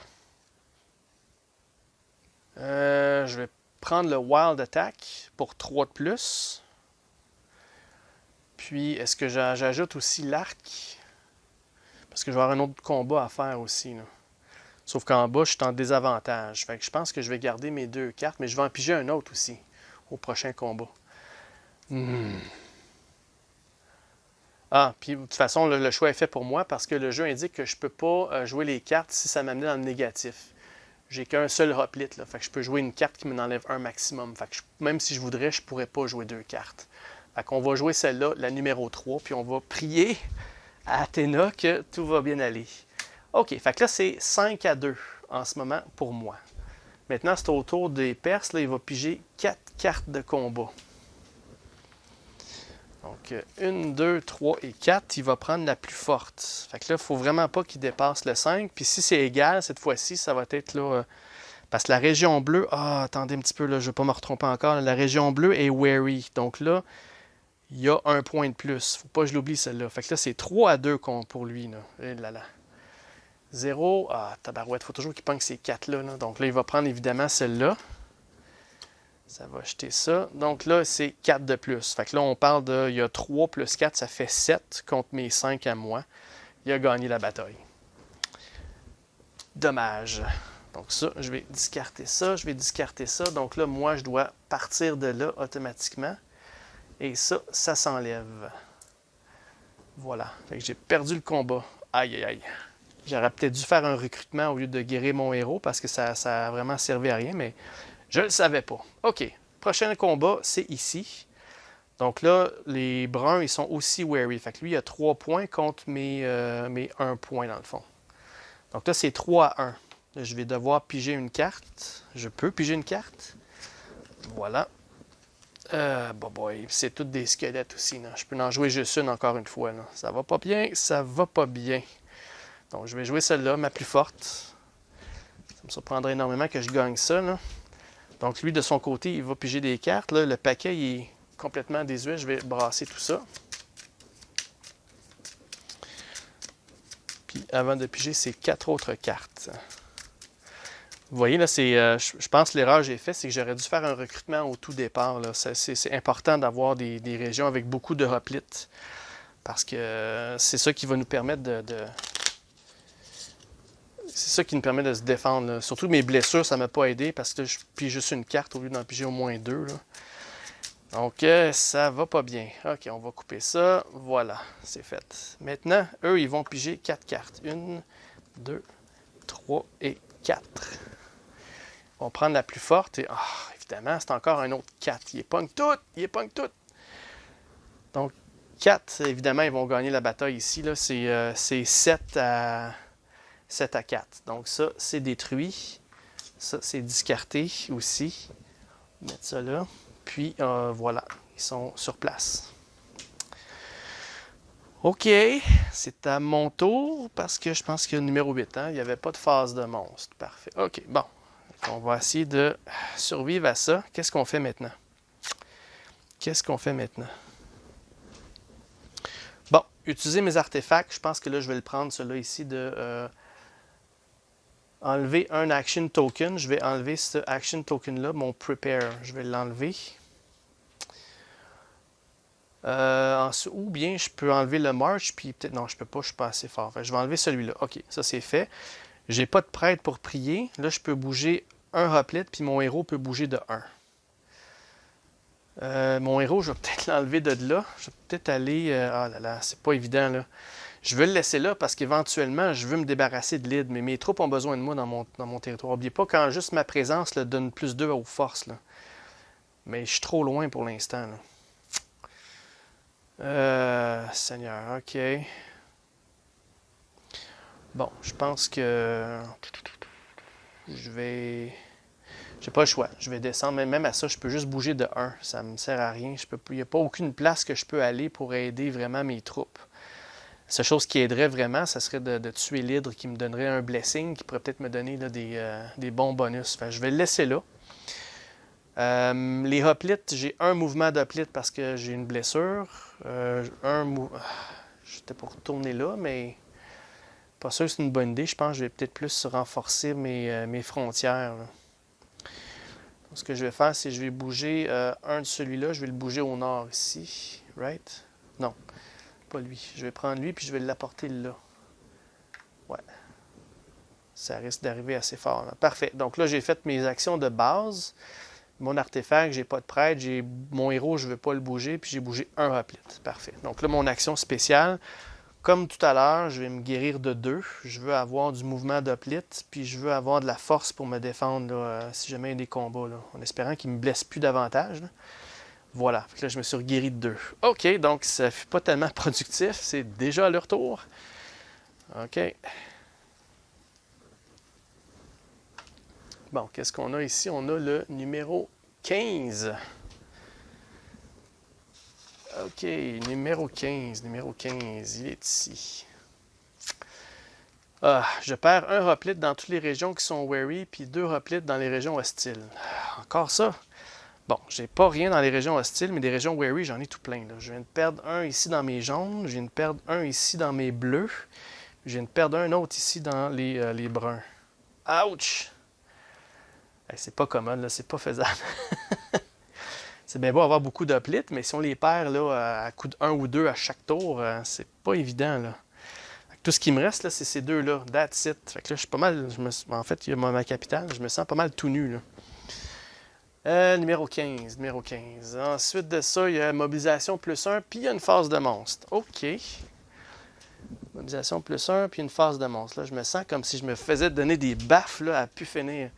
Je vais prendre le Wild Attack pour 3 de plus. Puis, est-ce que j'ajoute aussi l'arc? Parce que je vais avoir un autre combat à faire aussi. Là. Sauf qu'en bas, je suis en désavantage. Fait que je pense que je vais garder mes 2 cartes, mais je vais en piger un autre aussi au prochain combat. Ah, puis de toute façon, le choix est fait pour moi parce que le jeu indique que je ne peux pas jouer les cartes si ça m'amenait dans le négatif. J'ai qu'un seul hoplite, là. Fait que je peux jouer une carte qui m'en enlève un maximum. Fait que même si je voudrais, je ne pourrais pas jouer 2 cartes. Fait qu'on va jouer celle-là, la numéro 3, puis on va prier à Athéna que tout va bien aller. OK, fait que là, c'est 5 à 2 en ce moment pour moi. Maintenant, c'est au tour des Perses. Là, il va piger 4 cartes de combat. Donc, 1, 2, 3 et 4, il va prendre la plus forte. Fait que là, il ne faut vraiment pas qu'il dépasse le 5. Puis si c'est égal, cette fois-ci, ça va être là... parce que la région bleue... Ah, attendez un petit peu, là, je ne vais pas me retromper encore. La région bleue est wary. Donc là, il y a un point de plus. Faut pas que je l'oublie, celle-là. Fait que là, c'est 3 à 2 pour lui. Là. Et là, là. 0. Ah, tabarouette. Faut toujours qu'il pogne ces 4-là. Là. Donc là, il va prendre évidemment celle-là. Ça va jeter ça. Donc là, c'est 4 de plus. Fait que là, on parle de... Il y a 3 plus 4, ça fait 7 contre mes 5 à moi. Il a gagné la bataille. Dommage. Donc ça, je vais discarter ça. Je vais discarter ça. Donc là, moi, je dois partir de là automatiquement. Et ça, ça s'enlève. Voilà. Fait que j'ai perdu le combat. Aïe, aïe, aïe. J'aurais peut-être dû faire un recrutement au lieu de guérir mon héros parce que ça a vraiment servi à rien, mais je ne le savais pas. OK. Prochain combat, c'est ici. Donc là, les bruns, ils sont aussi wary. Fait que lui, il a 3 points contre mes 1 point dans le fond. Donc là, c'est 3 à 1. Là, je vais devoir piger une carte. Je peux piger une carte. Voilà. Boy, c'est toutes des squelettes aussi. Là. Je peux en jouer juste une encore une fois. Là. Ça va pas bien, ça va pas bien. Donc je vais jouer celle-là, ma plus forte. Ça me surprendrait énormément que je gagne ça. Là. Donc lui, de son côté, il va piger des cartes. Là. Le paquet il est complètement désuet. Je vais brasser tout ça. Puis avant de piger ces 4 autres cartes. Vous voyez, là, je pense que l'erreur que j'ai faite, c'est que j'aurais dû faire un recrutement au tout départ. Là. C'est important d'avoir des régions avec beaucoup de hoplites. Parce que c'est ça qui va nous permettre c'est ça qui nous permet de se défendre. Là. Surtout mes blessures, ça ne m'a pas aidé parce que je pige juste une carte au lieu d'en piger au moins 2. Là. Donc, ça va pas bien. OK, on va couper ça. Voilà, c'est fait. Maintenant, eux, ils vont piger 4 cartes. 1, 2, 3 et 4. On va prendre la plus forte et, évidemment, c'est encore un autre 4. Il est pogne tout! Il est pogne tout! Donc, 4, évidemment, ils vont gagner la bataille ici. Là. C'est 7 à 4. Donc, ça, c'est détruit. Ça, c'est discarté aussi. Mettre ça là. Puis, voilà, ils sont sur place. OK, c'est à mon tour parce que je pense que numéro 8, hein, il n'y avait pas de phase de monstre. Parfait. OK, bon. On va essayer de survivre à ça. Qu'est-ce qu'on fait maintenant? Bon, utiliser mes artefacts. Je pense que là, je vais le prendre, celui-là ici, de enlever un action token. Je vais enlever ce action token-là, mon prepare. Je vais l'enlever. Ou bien je peux enlever le march, puis peut-être... Non, je peux pas, je suis pas assez fort. Enfin, je vais enlever celui-là. OK, ça c'est fait. J'ai pas de prêtre pour prier. Là, je peux bouger un hoplite, puis mon héros peut bouger de 1. Mon héros, je vais peut-être l'enlever de là. Je vais peut-être aller... ah là là, c'est pas évident, là. Je veux le laisser là parce qu'éventuellement, je veux me débarrasser de l'id. Mais mes troupes ont besoin de moi dans mon territoire. N'oubliez pas quand juste ma présence là, donne plus 2 aux forces. Là. Mais je suis trop loin pour l'instant. Seigneur, OK. Bon, je pense que je vais... J'ai pas le choix. Je vais descendre. Mais même à ça, je peux juste bouger de 1. Ça me sert à rien. Il n'y a pas aucune place que je peux aller pour aider vraiment mes troupes. La seule chose qui aiderait vraiment, ça serait de tuer l'hydre qui me donnerait un blessing, qui pourrait peut-être me donner là, des bons bonus. Enfin, je vais le laisser là. Les hoplites, j'ai un mouvement d'hoplite parce que j'ai une blessure. J'étais pour retourner là, mais pas sûr que c'est une bonne idée. Je pense que je vais peut-être plus renforcer mes frontières. Là. Donc, ce que je vais faire, c'est que je vais bouger un de celui-là. Je vais le bouger au nord ici. Right? Non, pas lui. Je vais prendre lui puis je vais l'apporter là. Ouais. Ça risque d'arriver assez fort. Là. Parfait. Donc là, j'ai fait mes actions de base. Mon artefact, j'ai pas de prêtre. Mon héros, je ne veux pas le bouger. Puis j'ai bougé un hoplite. Parfait. Donc là, mon action spéciale, comme tout à l'heure, je vais me guérir de 2. Je veux avoir du mouvement d'hoplite. Puis je veux avoir de la force pour me défendre là, si jamais il y a des combats. Là, en espérant qu'il ne me blesse plus davantage. Là. Voilà. Fait que là, je me suis guéri de 2. OK. Donc, ça ne fait pas tellement productif. C'est déjà à leur tour. OK. Bon, qu'est-ce qu'on a ici? On a le numéro 15. OK, numéro 15, il est ici. Ah, je perds un hoplite dans toutes les régions qui sont wary, puis 2 hoplites dans les régions hostiles. Encore ça? Bon, j'ai pas rien dans les régions hostiles, mais des régions wary, j'en ai tout plein. Là. Je viens de perdre un ici dans mes jaunes, je viens de perdre un ici dans mes bleus, je viens de perdre un autre ici dans les bruns. Ouch! Hey, c'est pas commode, là, c'est pas faisable. C'est bien beau avoir beaucoup d'hoplites, mais si on les perd là, à coup de 1 ou 2 à chaque tour, c'est pas évident. Là. Tout ce qui me reste, là, c'est ces deux-là. That's it. Fait que là, je suis pas mal. En fait, il y a ma capitale. Je me sens pas mal tout nu. Là. Numéro 15. Numéro 15. Ensuite de ça, il y a mobilisation plus 1, puis il y a une phase de monstre. OK. Mobilisation plus 1, puis une phase de monstre. Là, je me sens comme si je me faisais donner des baffes là, à pu finir.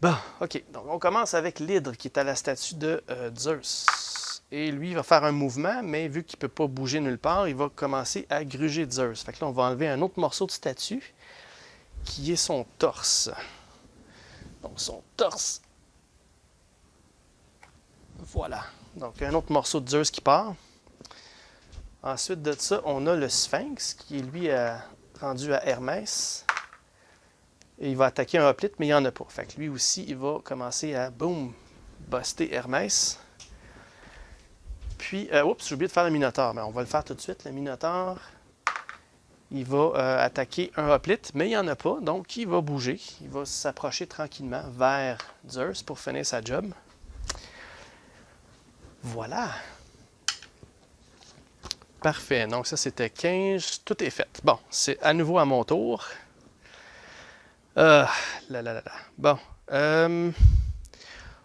Bon, OK. Donc, on commence avec l'hydre qui est à la statue de Zeus. Et lui, il va faire un mouvement, mais vu qu'il ne peut pas bouger nulle part, il va commencer à gruger Zeus. Fait que là, on va enlever un autre morceau de statue, qui est son torse. Donc, son torse. Voilà. Donc, un autre morceau de Zeus qui part. Ensuite de ça, on a le Sphinx, qui est lui rendu à Hermès. Et il va attaquer un hoplite, mais il n'y en a pas. Fait que lui aussi, il va commencer à, boum, buster Hermès. Puis, oups, j'ai oublié de faire le Minotaure. Mais on va le faire tout de suite. Le Minotaure, il va attaquer un hoplite, mais il n'y en a pas. Donc, il va bouger. Il va s'approcher tranquillement vers Zeus pour finir sa job. Voilà. Parfait. Donc, ça, c'était 15. Tout est fait. Bon, c'est à nouveau à mon tour. Bon.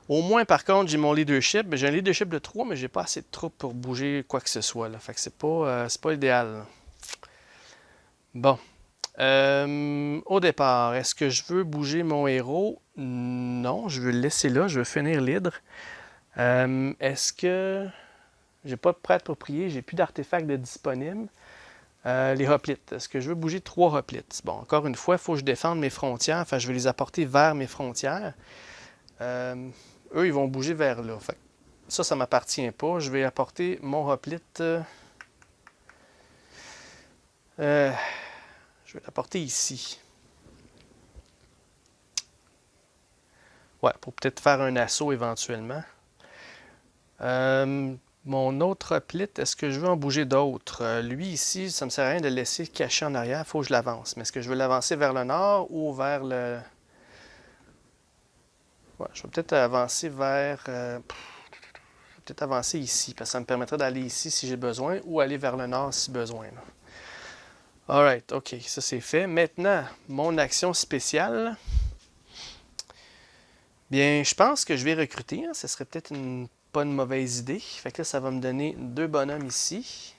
Au moins, par contre, j'ai mon leadership. J'ai un leadership de 3, mais j'ai pas assez de troupes pour bouger quoi que ce soit. Là. Fait que c'est pas idéal. Là. Bon. Au départ, est-ce que je veux bouger mon héros? Non, je veux le laisser là. Je veux finir l'hydre. Est-ce que j'ai pas de prêtre pour prier? J'ai plus d'artefacts de disponibles. Les hoplites. Est-ce que je veux bouger 3 hoplites? Bon, encore une fois, il faut que je défende mes frontières. Enfin, je vais les apporter vers mes frontières. Eux, ils vont bouger vers là. Fait, ça ne m'appartient pas. Je vais apporter mon hoplite. Je vais l'apporter ici. Ouais, pour peut-être faire un assaut éventuellement. Mon autre hoplite, est-ce que je veux en bouger d'autres? Lui ici, ça ne me sert à rien de le laisser caché en arrière. Il faut que je l'avance. Mais est-ce que je veux l'avancer vers le nord ou vers le... Ouais, je vais peut-être avancer vers... peut-être avancer ici, parce que ça me permettrait d'aller ici si j'ai besoin, ou aller vers le nord si besoin. Là. Alright, ok, ça c'est fait. Maintenant, mon action spéciale. Bien, je pense que je vais recruter. Hein. Ce serait peut-être pas une mauvaise idée. Fait que là, ça va me donner 2 bonhommes ici.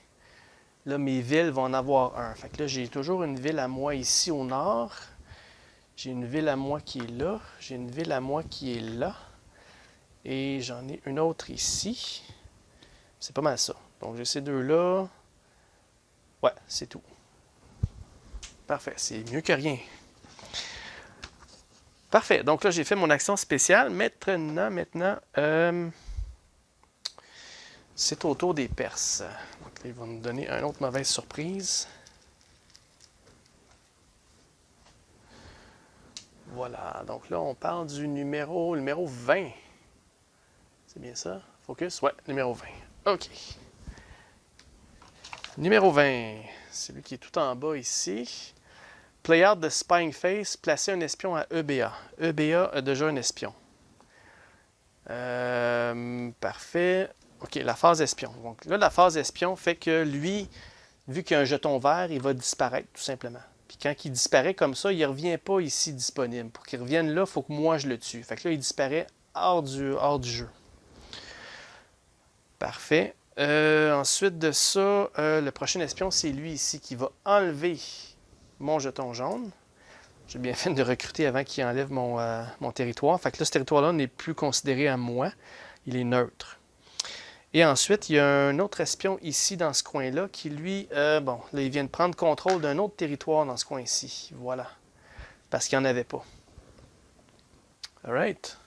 Là, mes villes vont en avoir un. Fait que là, j'ai toujours une ville à moi ici au nord. J'ai une ville à moi qui est là. J'ai une ville à moi qui est là. Et j'en ai une autre ici. C'est pas mal ça. Donc, j'ai ces deux-là. Ouais, c'est tout. Parfait. C'est mieux que rien. Parfait. Donc là, j'ai fait mon action spéciale. Maintenant, c'est au tour des Perses. Donc là, ils vont nous donner une autre mauvaise surprise. Voilà. Donc là, on parle du numéro 20. C'est bien ça? Focus? Ouais, numéro 20. OK. Numéro 20. Celui qui est tout en bas ici. Play out the spying face. Placer un espion à EBA. EBA a déjà un espion. Parfait. OK, la phase espion. Donc là, la phase espion fait que lui, vu qu'il y a un jeton vert, il va disparaître tout simplement. Puis quand il disparaît comme ça, il ne revient pas ici disponible. Pour qu'il revienne là, il faut que moi je le tue. Fait que là, il disparaît hors du jeu. Parfait. Ensuite de ça, le prochain espion, c'est lui ici qui va enlever mon jeton jaune. J'ai bien fait de recruter avant qu'il enlève mon territoire. Fait que là, ce territoire-là n'est plus considéré à moi. Il est neutre. Et ensuite, il y a un autre espion ici dans ce coin-là qui, lui, bon, là, il vient de prendre contrôle d'un autre territoire dans ce coin-ci. Voilà. Parce qu'il n'y en avait pas. Alright.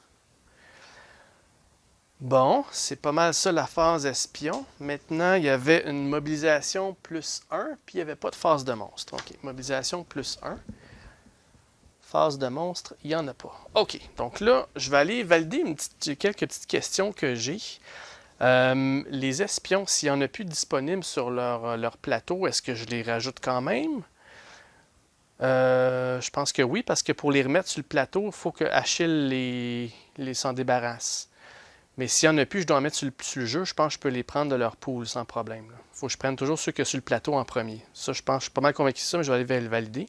Bon, c'est pas mal ça la phase espion. Maintenant, il y avait une mobilisation plus 1, puis il n'y avait pas de phase de monstre. OK, mobilisation plus 1. Phase de monstre, il n'y en a pas. OK, donc là, je vais aller valider quelques petites questions que j'ai. Les espions, s'il n'y en a plus disponibles sur leur plateau, est-ce que je les rajoute quand même? Je pense que oui, parce que pour les remettre sur le plateau, il faut que Achille les s'en débarrasse. Mais s'il n'y en a plus, je dois en mettre sur le jeu. Je pense que je peux les prendre de leur pool sans problème. Il faut que je prenne toujours ceux que sur le plateau en premier. Ça, je pense, je suis pas mal convaincu de ça, mais je vais aller le valider.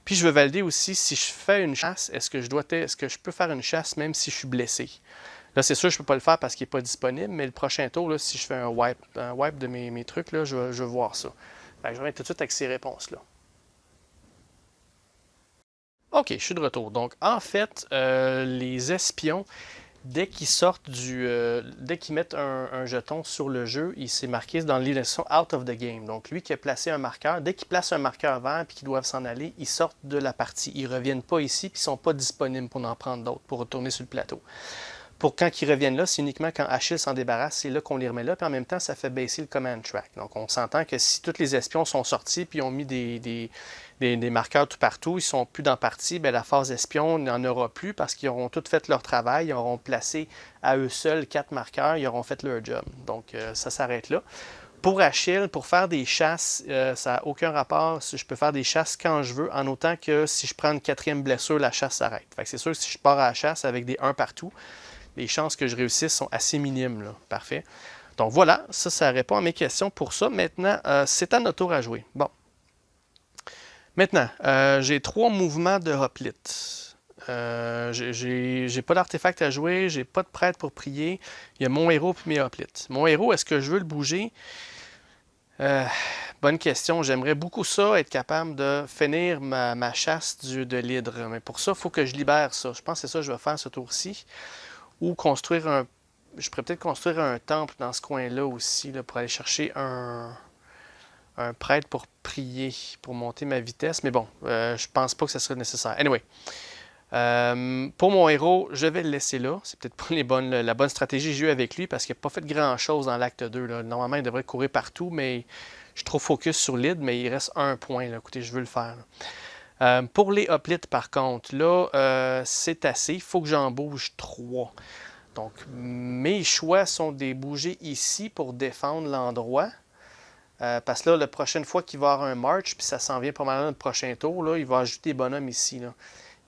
Puis je veux valider aussi si je fais une chasse, est-ce que je peux faire une chasse même si je suis blessé? Là, c'est sûr, je ne peux pas le faire parce qu'il n'est pas disponible, mais le prochain tour, là, si je fais un wipe de mes trucs, là, je vais voir ça. Fait que je vais tout de suite avec ces réponses-là. OK, je suis de retour. Donc, en fait, les espions, dès qu'ils sortent dès qu'ils mettent un jeton sur le jeu, il s'est marqué dans l'élection out of the game. Donc, lui qui a placé un marqueur, dès qu'il place un marqueur vert et qu'ils doivent s'en aller, ils sortent de la partie. Ils ne reviennent pas ici puis ils ne sont pas disponibles pour en prendre d'autres, pour retourner sur le plateau. Pour quand ils reviennent là, c'est uniquement quand Achille s'en débarrasse, c'est là qu'on les remet là, puis en même temps, ça fait baisser le command track. Donc, on s'entend que si tous les espions sont sortis puis ont mis des marqueurs tout partout, ils ne sont plus dans la partie, bien, la phase espion n'en aura plus parce qu'ils auront tous fait leur travail, ils auront placé à eux seuls 4 marqueurs, ils auront fait leur job. Donc, ça s'arrête là. Pour Achille, pour faire des chasses, ça n'a aucun rapport. Je peux faire des chasses quand je veux, en autant que si je prends une 4e blessure, la chasse s'arrête. Fait que c'est sûr que si je pars à la chasse avec des 1 partout, les chances que je réussisse sont assez minimes. Là. Parfait. Donc voilà, ça répond à mes questions pour ça. Maintenant, c'est à notre tour à jouer. Bon. Maintenant, j'ai 3 mouvements de hoplite. J'ai pas d'artefact à jouer, j'ai pas de prêtre pour prier. Il y a mon héros et mes hoplites. Mon héros, est-ce que je veux le bouger? Bonne question. J'aimerais beaucoup ça, être capable de finir ma chasse de l'hydre. Mais pour ça, il faut que je libère ça. Je pense que c'est ça que je vais faire ce tour-ci. Ou construire je pourrais peut-être construire un temple dans ce coin-là aussi, là, pour aller chercher un prêtre pour prier, pour monter ma vitesse. Mais bon, je pense pas que ce serait nécessaire. Anyway, pour mon héros, je vais le laisser là. C'est peut-être pas la bonne stratégie que j'ai eue avec lui parce qu'il n'a pas fait grand-chose dans l'acte 2. Là. Normalement, il devrait courir partout, mais je suis trop focus sur l'id, mais il reste un point. Là. Écoutez, je veux le faire. Pour les hoplites, par contre, là, c'est assez. Il faut que j'en bouge 3. Donc, mes choix sont de bouger ici pour défendre l'endroit. Parce que là, la prochaine fois qu'il va y avoir un march, puis ça s'en vient pas mal dans le prochain tour, là, il va ajouter des bonhommes ici. Là.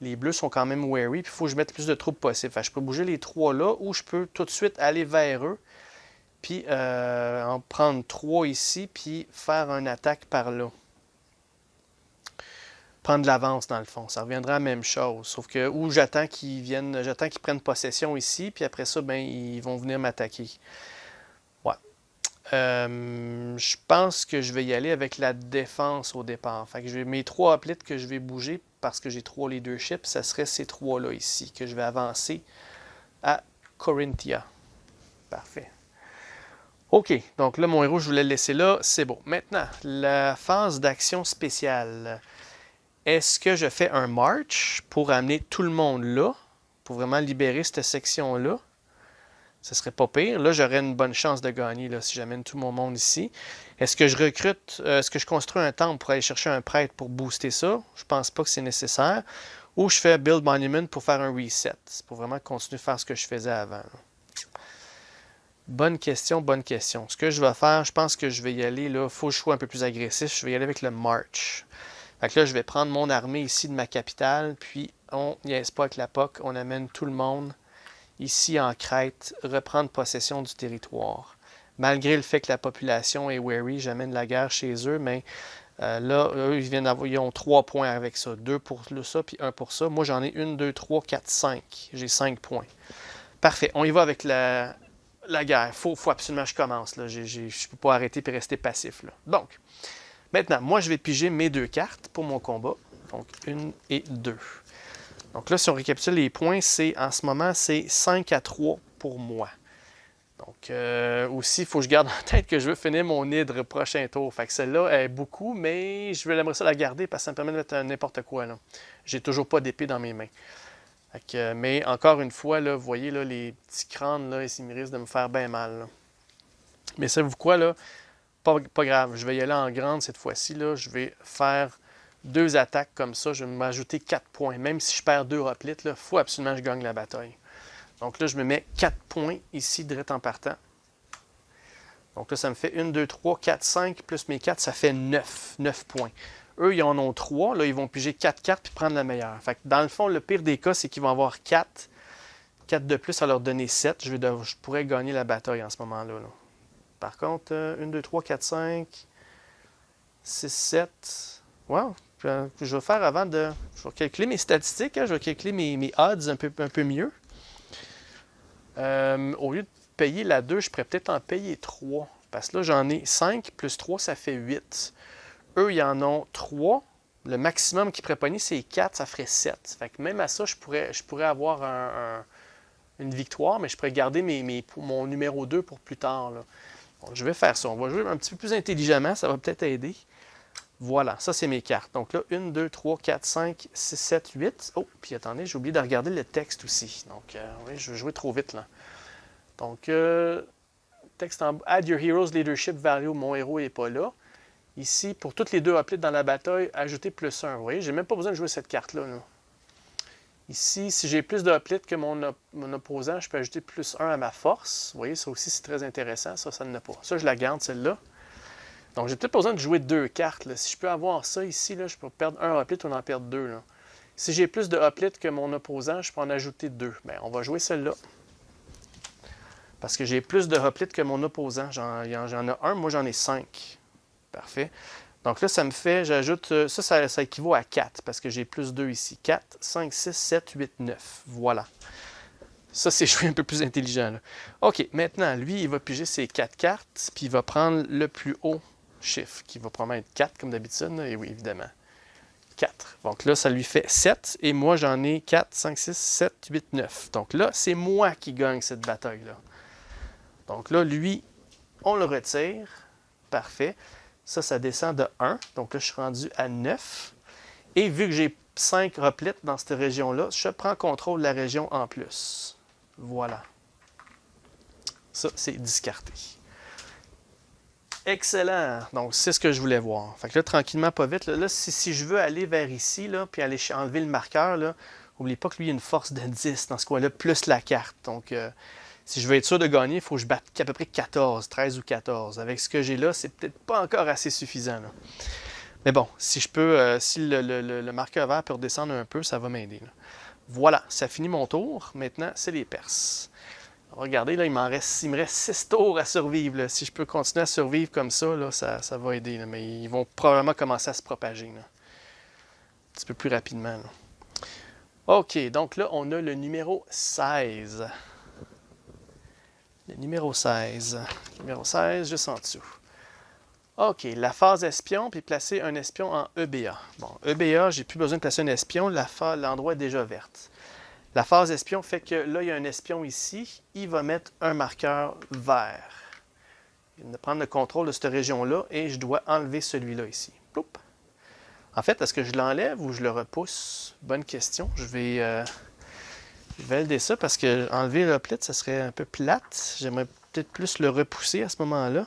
Les bleus sont quand même wary, puis il faut que je mette plus de troupes possible. Fait que je peux bouger les 3 là, ou je peux tout de suite aller vers eux, puis en prendre 3 ici, puis faire une attaque par là. Prendre de l'avance dans le fond. Ça reviendra à la même chose. Sauf que où j'attends qu'ils prennent possession ici, puis après ça, ben, ils vont venir m'attaquer. Ouais. Je pense que je vais y aller avec la défense au départ. Fait que mes 3 hoplites que je vais bouger parce que j'ai 3 leaderships, ça serait ces 3-là ici, que je vais avancer à Corinthia. Parfait. OK, donc là, mon héros, je voulais le laisser là. C'est bon. Maintenant, la phase d'action spéciale. Est-ce que je fais un march pour amener tout le monde là, pour vraiment libérer cette section-là? Ce serait pas pire. Là, j'aurais une bonne chance de gagner là, si j'amène tout mon monde ici. Est-ce que je recrute, est-ce que je construis un temple pour aller chercher un prêtre pour booster ça? Je pense pas que c'est nécessaire. Ou je fais Build Monument pour faire un reset. C'est pour vraiment continuer de faire ce que je faisais avant. Là. Bonne question, bonne question. Ce que je vais faire, je pense que je vais y aller, là, il faut que je sois un peu plus agressif. Je vais y aller avec le march. Fait que là, je vais prendre mon armée ici de ma capitale, puis on niaise pas avec la POC, on amène tout le monde ici en Crète, reprendre possession du territoire. Malgré le fait que la population est wary, j'amène la guerre chez eux, mais là, eux, ils ont 3 points avec ça. 2 pour ça, puis 1 pour ça. Moi, j'en ai 1, 2, 3, 4, 5. J'ai 5 points. Parfait, on y va avec la guerre. Faut absolument que je commence. Là. Je ne peux pas arrêter et rester passif. Là. Donc, maintenant, moi, je vais piger mes 2 cartes pour mon combat. Donc, 1 et 2. Donc là, si on récapitule les points, en ce moment, c'est 5 à 3 pour moi. Donc, aussi, il faut que je garde en tête que je veux finir mon hydre prochain tour. Fait que celle-là est beaucoup, mais je veux aimerer ça la garder parce que ça me permet de mettre n'importe quoi. Là. J'ai toujours pas d'épée dans mes mains. Mais encore une fois, là, vous voyez là, les petits crânes, là, ils risquent de me faire bien mal. Là. Mais savez-vous quoi, là? Pas grave, je vais y aller en grande cette fois-ci. Là. Je vais faire 2 attaques comme ça. Je vais m'ajouter 4 points. Même si je perds 2 replites, il faut absolument que je gagne la bataille. Donc là, je me mets 4 points ici, direct en partant. Donc là, ça me fait 1, 2, 3, 4, 5, plus mes 4, ça fait 9. 9 points. Eux, ils en ont 3. Là, ils vont piger 4 cartes puis prendre la meilleure. Fait que dans le fond, le pire des cas, c'est qu'ils vont avoir 4. 4 de plus à leur donner 7. Je pourrais gagner la bataille en ce moment-là. Là. Par contre, 1, 2, 3, 4, 5, 6, 7. Wow! Je vais faire avant de. Je vais calculer mes statistiques. Hein, je vais calculer mes odds un peu mieux. Au lieu de payer la 2, je pourrais peut-être en payer 3. Parce que là, j'en ai 5 plus 3, ça fait 8. Eux, ils en ont 3. Le maximum qu'ils pourraient pogner, c'est 4, ça ferait 7. Fait que même à ça, je pourrais avoir une victoire, mais je pourrais garder mon numéro 2 pour plus tard. Là. Donc, je vais faire ça. On va jouer un petit peu plus intelligemment, ça va peut-être aider. Voilà, ça c'est mes cartes. Donc là, 1, 2, 3, 4, 5, 6, 7, 8. Oh, puis attendez, j'ai oublié de regarder le texte aussi. Donc, oui, je vais jouer trop vite là. Donc, texte en Add your hero's leadership value. Mon héros n'est pas là. Ici, pour toutes les 2 hoplites dans la bataille, ajouter plus 1. Vous voyez, j'ai même pas besoin de jouer cette carte-là. Là. Ici, si j'ai plus de hoplites que mon opposant, je peux ajouter plus 1 à ma force. Vous voyez, ça aussi, c'est très intéressant. Ça ne l'a pas. Ça, je la garde, celle-là. Donc, j'ai peut-être pas besoin de jouer 2 cartes. Là. Si je peux avoir ça ici, là, je peux perdre 1 hoplite ou en perdre 2. Là. Si j'ai plus de hoplites que mon opposant, je peux en ajouter 2. Bien, on va jouer celle-là. Parce que j'ai plus de hoplites que mon opposant. J'en ai 1, moi j'en ai 5. Parfait. Donc là, ça me fait, j'ajoute, ça équivaut à 4, parce que j'ai plus 2 ici. 4, 5, 6, 7, 8, 9. Voilà. Ça, c'est joué un peu plus intelligent. Là. OK, maintenant, lui, il va piger ses 4 cartes, puis il va prendre le plus haut chiffre, qui va probablement être 4, comme d'habitude. Et oui, évidemment. 4. Donc là, ça lui fait 7, et moi, j'en ai 4, 5, 6, 7, 8, 9. Donc là, c'est moi qui gagne cette bataille-là. Donc là, lui, on le retire. Parfait. Ça descend de 1. Donc là, je suis rendu à 9. Et vu que j'ai 5 replites dans cette région-là, je prends contrôle de la région en plus. Voilà. Ça, c'est discarté. Excellent. Donc, c'est ce que je voulais voir. Fait que là, tranquillement, pas vite. Là, si je veux aller vers ici, là, puis aller enlever le marqueur, n'oubliez pas que lui, il a une force de 10 dans ce coin-là, plus la carte. Donc, si je veux être sûr de gagner, il faut que je batte à peu près 14, 13 ou 14. Avec ce que j'ai là, c'est peut-être pas encore assez suffisant. Là. Mais bon, si je peux, si le marqueur vert peut redescendre un peu, ça va m'aider. Voilà, ça finit mon tour. Maintenant, c'est les Perses. Regardez, là, il me reste 6 tours à survivre. Là. Si je peux continuer à survivre comme ça, là, ça va aider. Là. Mais ils vont probablement commencer à se propager. Là. Un petit peu plus rapidement. Là. OK, donc là, on a le numéro 16. Le numéro 16. Numéro 16, juste en dessous. OK, la phase espion, puis placer un espion en EBA. Bon, EBA, j'ai plus besoin de placer un espion, l'endroit est déjà vert. La phase espion fait que là, il y a un espion ici, il va mettre un marqueur vert. Il va prendre le contrôle de cette région-là et je dois enlever celui-là ici. Ploup. En fait, est-ce que je l'enlève ou je le repousse? Bonne question. Je vais valider ça parce que enlever l'hoplite, ça serait un peu plate. J'aimerais peut-être plus le repousser à ce moment-là.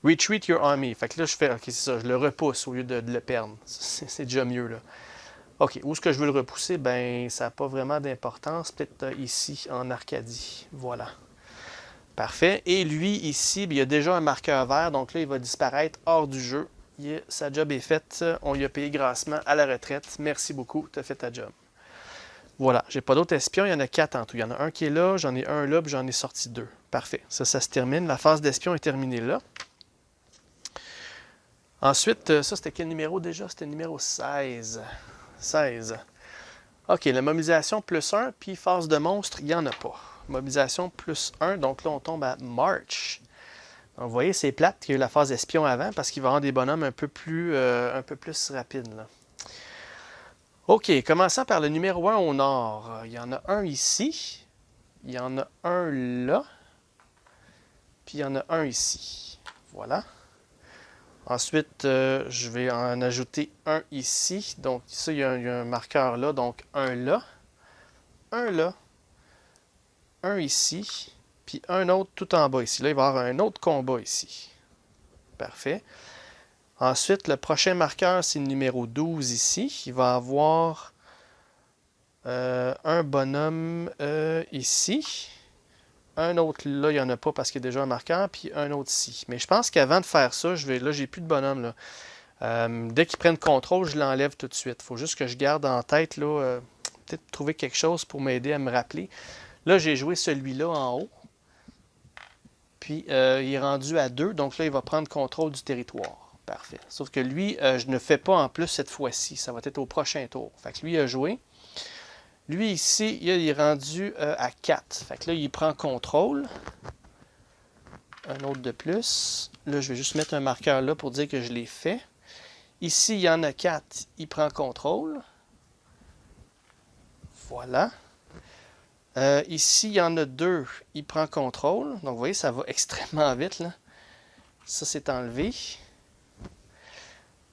Retreat your army. Fait que là, je fais, ok, c'est ça, je le repousse au lieu de le perdre. C'est déjà mieux, là. Ok, où est-ce que je veux le repousser? Ben, ça n'a pas vraiment d'importance. Peut-être ici, en Arcadie. Voilà. Parfait. Et lui, ici, il y a déjà un marqueur vert, donc là, il va disparaître hors du jeu. Sa job est faite. On lui a payé grassement à la retraite. Merci beaucoup, tu as fait ta job. Voilà, j'ai pas d'autres espions, il y en a 4 en tout. Il y en a un qui est là, j'en ai un là, puis j'en ai sorti 2. Parfait, ça se termine. La phase d'espion est terminée là. Ensuite, ça c'était quel numéro déjà? C'était le numéro 16. 16. OK, la mobilisation plus 1, puis phase de monstre, il n'y en a pas. Mobilisation plus 1, donc là on tombe à March. Donc, vous voyez, c'est plate qu'il y a eu la phase espion avant, parce qu'il va y avoir des bonhommes un peu plus rapides. Là. OK, commençant par le numéro 1 au nord. Il y en a un ici. Il y en a un là. Puis il y en a un ici. Voilà. Ensuite, je vais en ajouter un ici. Donc, ça, il y a un marqueur là. Donc, un là, un ici, puis un autre tout en bas ici. Là, il va y avoir un autre combat ici. Parfait. Ensuite, le prochain marqueur, c'est le numéro 12 ici. Il va avoir un bonhomme ici. Un autre là, il n'y en a pas parce qu'il y a déjà un marqueur, puis un autre ici. Mais je pense qu'avant de faire ça, là, j'ai plus de bonhomme là. Dès qu'ils prennent contrôle, je l'enlève tout de suite. Il faut juste que je garde en tête, là, peut-être trouver quelque chose pour m'aider à me rappeler. Là, j'ai joué celui-là en haut. Puis, il est rendu à 2, donc là, il va prendre contrôle du territoire. Parfait. Sauf que lui, je ne fais pas en plus cette fois-ci. Ça va être au prochain tour. Fait que lui a joué. Lui, ici, il est rendu à 4. Fait que là, il prend contrôle. Un autre de plus. Là, je vais juste mettre un marqueur là pour dire que je l'ai fait. Ici, il y en a 4. Il prend contrôle. Voilà. Ici, il y en a 2. Il prend contrôle. Donc, vous voyez, ça va extrêmement vite, là. Ça, c'est enlevé.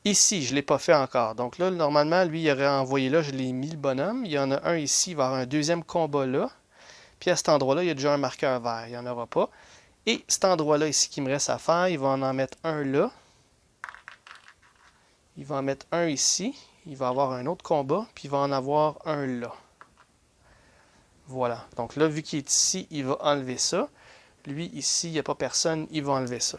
Ici, je ne l'ai pas fait encore. Donc là, normalement, lui, il aurait envoyé là, je l'ai mis le bonhomme. Il y en a un ici, il va y avoir un deuxième combat là. Puis à cet endroit-là, il y a déjà un marqueur vert. Il n'y en aura pas. Et cet endroit-là ici qui me reste à faire, il va en mettre un là. Il va en mettre un ici. Il va avoir un autre combat. Puis il va en avoir un là. Voilà. Donc là, vu qu'il est ici, il va enlever ça. Lui, ici, il n'y a pas personne, il va enlever ça.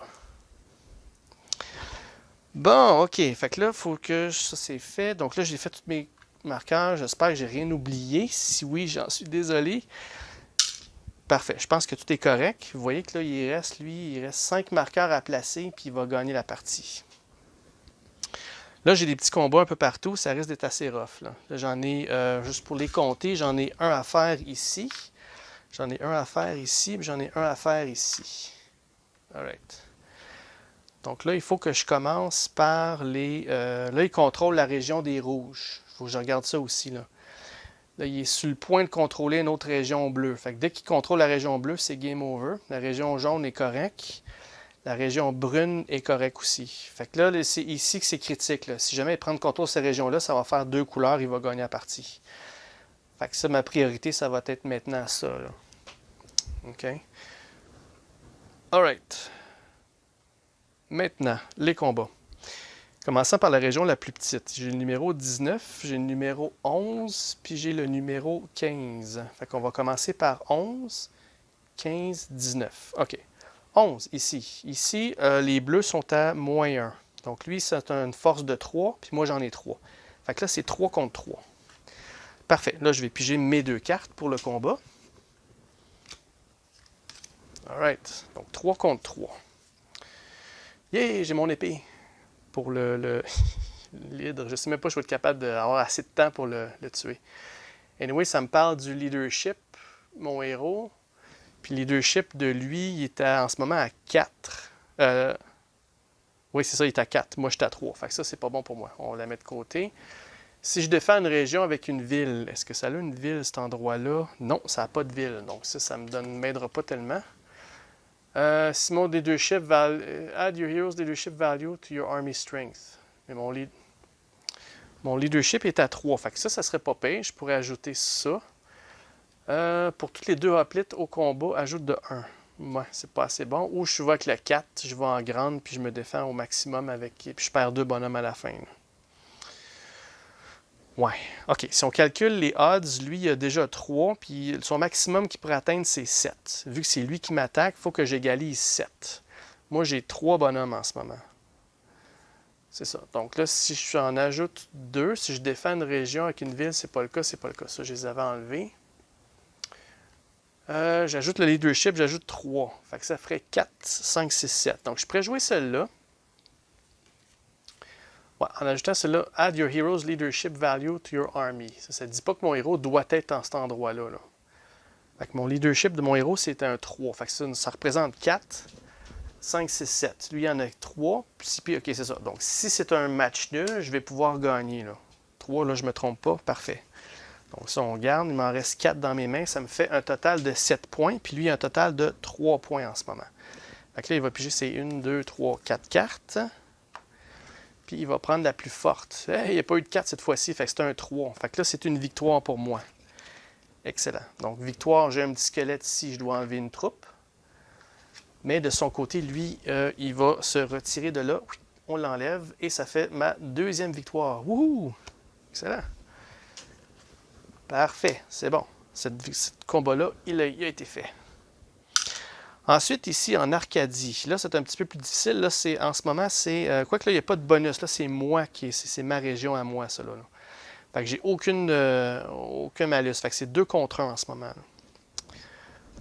Bon, ok. Fait que là, il faut que ça c'est fait. Donc là, j'ai fait tous mes marqueurs. J'espère que j'ai rien oublié. Si oui, j'en suis désolé. Parfait. Je pense que tout est correct. Vous voyez que là, il reste 5 marqueurs à placer, puis il va gagner la partie. Là, j'ai des petits combats un peu partout. Ça risque d'être assez rough. Là, j'en ai, juste pour les compter, j'en ai un à faire ici. J'en ai un à faire ici, puis j'en ai un à faire ici. Alright. Donc là, il faut que je commence par les... là, il contrôle la région des rouges. Il faut que je regarde ça aussi. Là, il est sur le point de contrôler une autre région bleue. Fait que dès qu'il contrôle la région bleue, c'est game over. La région jaune est correcte. La région brune est correcte aussi. Fait que là, c'est ici que c'est critique. Là. Si jamais il prend le contrôle de ces régions-là, ça va faire 2 couleurs, il va gagner la partie. Fait que ça, ma priorité, ça va être maintenant ça. Là. OK. Alright. Maintenant, les combats. Commençant par la région la plus petite. J'ai le numéro 19, j'ai le numéro 11, puis j'ai le numéro 15. Fait qu'on va commencer par 11, 15, 19. OK. 11, ici. Ici, les bleus sont à moins 1. Donc lui, c'est une force de 3, puis moi, j'en ai 3. Fait que là, c'est 3 contre 3. Parfait. Là, je vais piger mes 2 cartes pour le combat. Alright. Donc 3 contre 3. Yeah, j'ai mon épée pour l'hydre. Je ne sais même pas si je vais être capable d'avoir assez de temps pour le tuer. Anyway, ça me parle du leadership, mon héros. Puis le leadership de lui, il est en ce moment à 4. Oui, c'est ça, il est à 4. Moi, je suis à 3. Fait que ça, c'est pas bon pour moi. On la met de côté. Si je défends une région avec une ville, est-ce que ça a une ville, cet endroit-là? Non, ça n'a pas de ville. Donc ça ne m'aidera pas tellement. Si mon leadership add your hero's leadership value to your army strength. Mais mon leadership est à 3. Fait que ça serait pas pire. Je pourrais ajouter ça. Pour toutes les 2 hoplites au combat, ajoute de 1. Ouais, c'est pas assez bon. Ou je vais avec le 4, je vais en grande, puis je me défends au maximum avec. Puis je perds 2 bonhommes à la fin. Là. Ouais. OK. Si on calcule les odds, lui, il a déjà 3, puis son maximum qu'il pourrait atteindre, c'est 7. Vu que c'est lui qui m'attaque, il faut que j'égalise 7. Moi, j'ai 3 bonhommes en ce moment. C'est ça. Donc là, si je en ajoute 2, si je défends une région avec une ville, c'est pas le cas, c'est pas le cas. Ça, je les avais enlevés. J'ajoute le leadership, j'ajoute 3. Fait que ça ferait 4, 5, 6, 7. Donc, je pourrais jouer celle-là. Ouais, en ajoutant celle-là, add your hero's leadership value to your army. Ça ne dit pas que mon héros doit être dans cet endroit-là. Là. Fait que mon leadership de mon héros, c'est un 3. Fait que ça représente 4, 5, 6, 7. Lui, il y en a 3. Puis, OK, c'est ça. Donc, si c'est un match nul, je vais pouvoir gagner. Là. 3, là, je ne me trompe pas. Parfait. Donc, ça, on garde. Il m'en reste 4 dans mes mains. Ça me fait un total de 7 points. Puis, lui, il a un total de 3 points en ce moment. Fait que là, il va piger ses 1, 2, 3, 4 cartes. Puis il va prendre la plus forte. Hey, il n'y a pas eu de 4 cette fois-ci, fait que c'est un 3. Fait que là, c'est une victoire pour moi. Excellent. Donc, victoire, j'ai un petit squelette ici, je dois enlever une troupe. Mais de son côté, lui, il va se retirer de là. On l'enlève et ça fait ma deuxième victoire. Wouhou! Excellent. Parfait, c'est bon. Ce combat-là, il a été fait. Ensuite, ici, en Arcadie, là, c'est un petit peu plus difficile. Là, en ce moment, c'est... quoique là, il n'y a pas de bonus. Là, c'est moi c'est ma région à moi, ça, là. Fait que j'ai aucun malus. Fait que c'est 2 contre 1 en ce moment, là.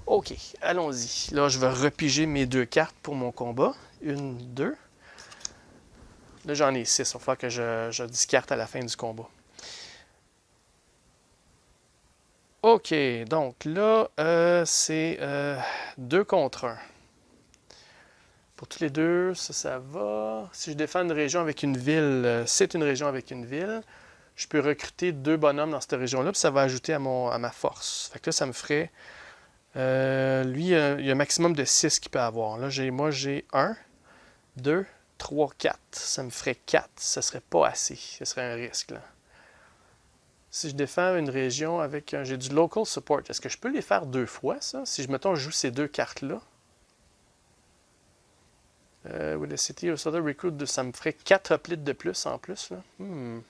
OK, allons-y. Là, je vais repiger mes 2 cartes pour mon combat. 1, 2. Là, j'en ai 6. Il va falloir que je discarte à la fin du combat. OK, donc là, c'est 2 contre 1. Pour tous les deux, ça va. Si je défends une région avec une ville, c'est une région avec une ville. Je peux recruter 2 bonhommes dans cette région-là, puis ça va ajouter à ma force. Fait que là, ça me ferait... lui, il y a un maximum de 6 qu'il peut avoir. Là, moi, j'ai 1, 2, 3, 4. Ça me ferait 4. Ça serait pas assez. Ce serait un risque, là. Si je défends une région avec... j'ai du local support. Est-ce que je peux les faire 2 fois, ça? Si, mettons, je joue ces 2 cartes-là. With the city of Southern Recruit, ça me ferait 4 hoplites de plus en plus, là. 2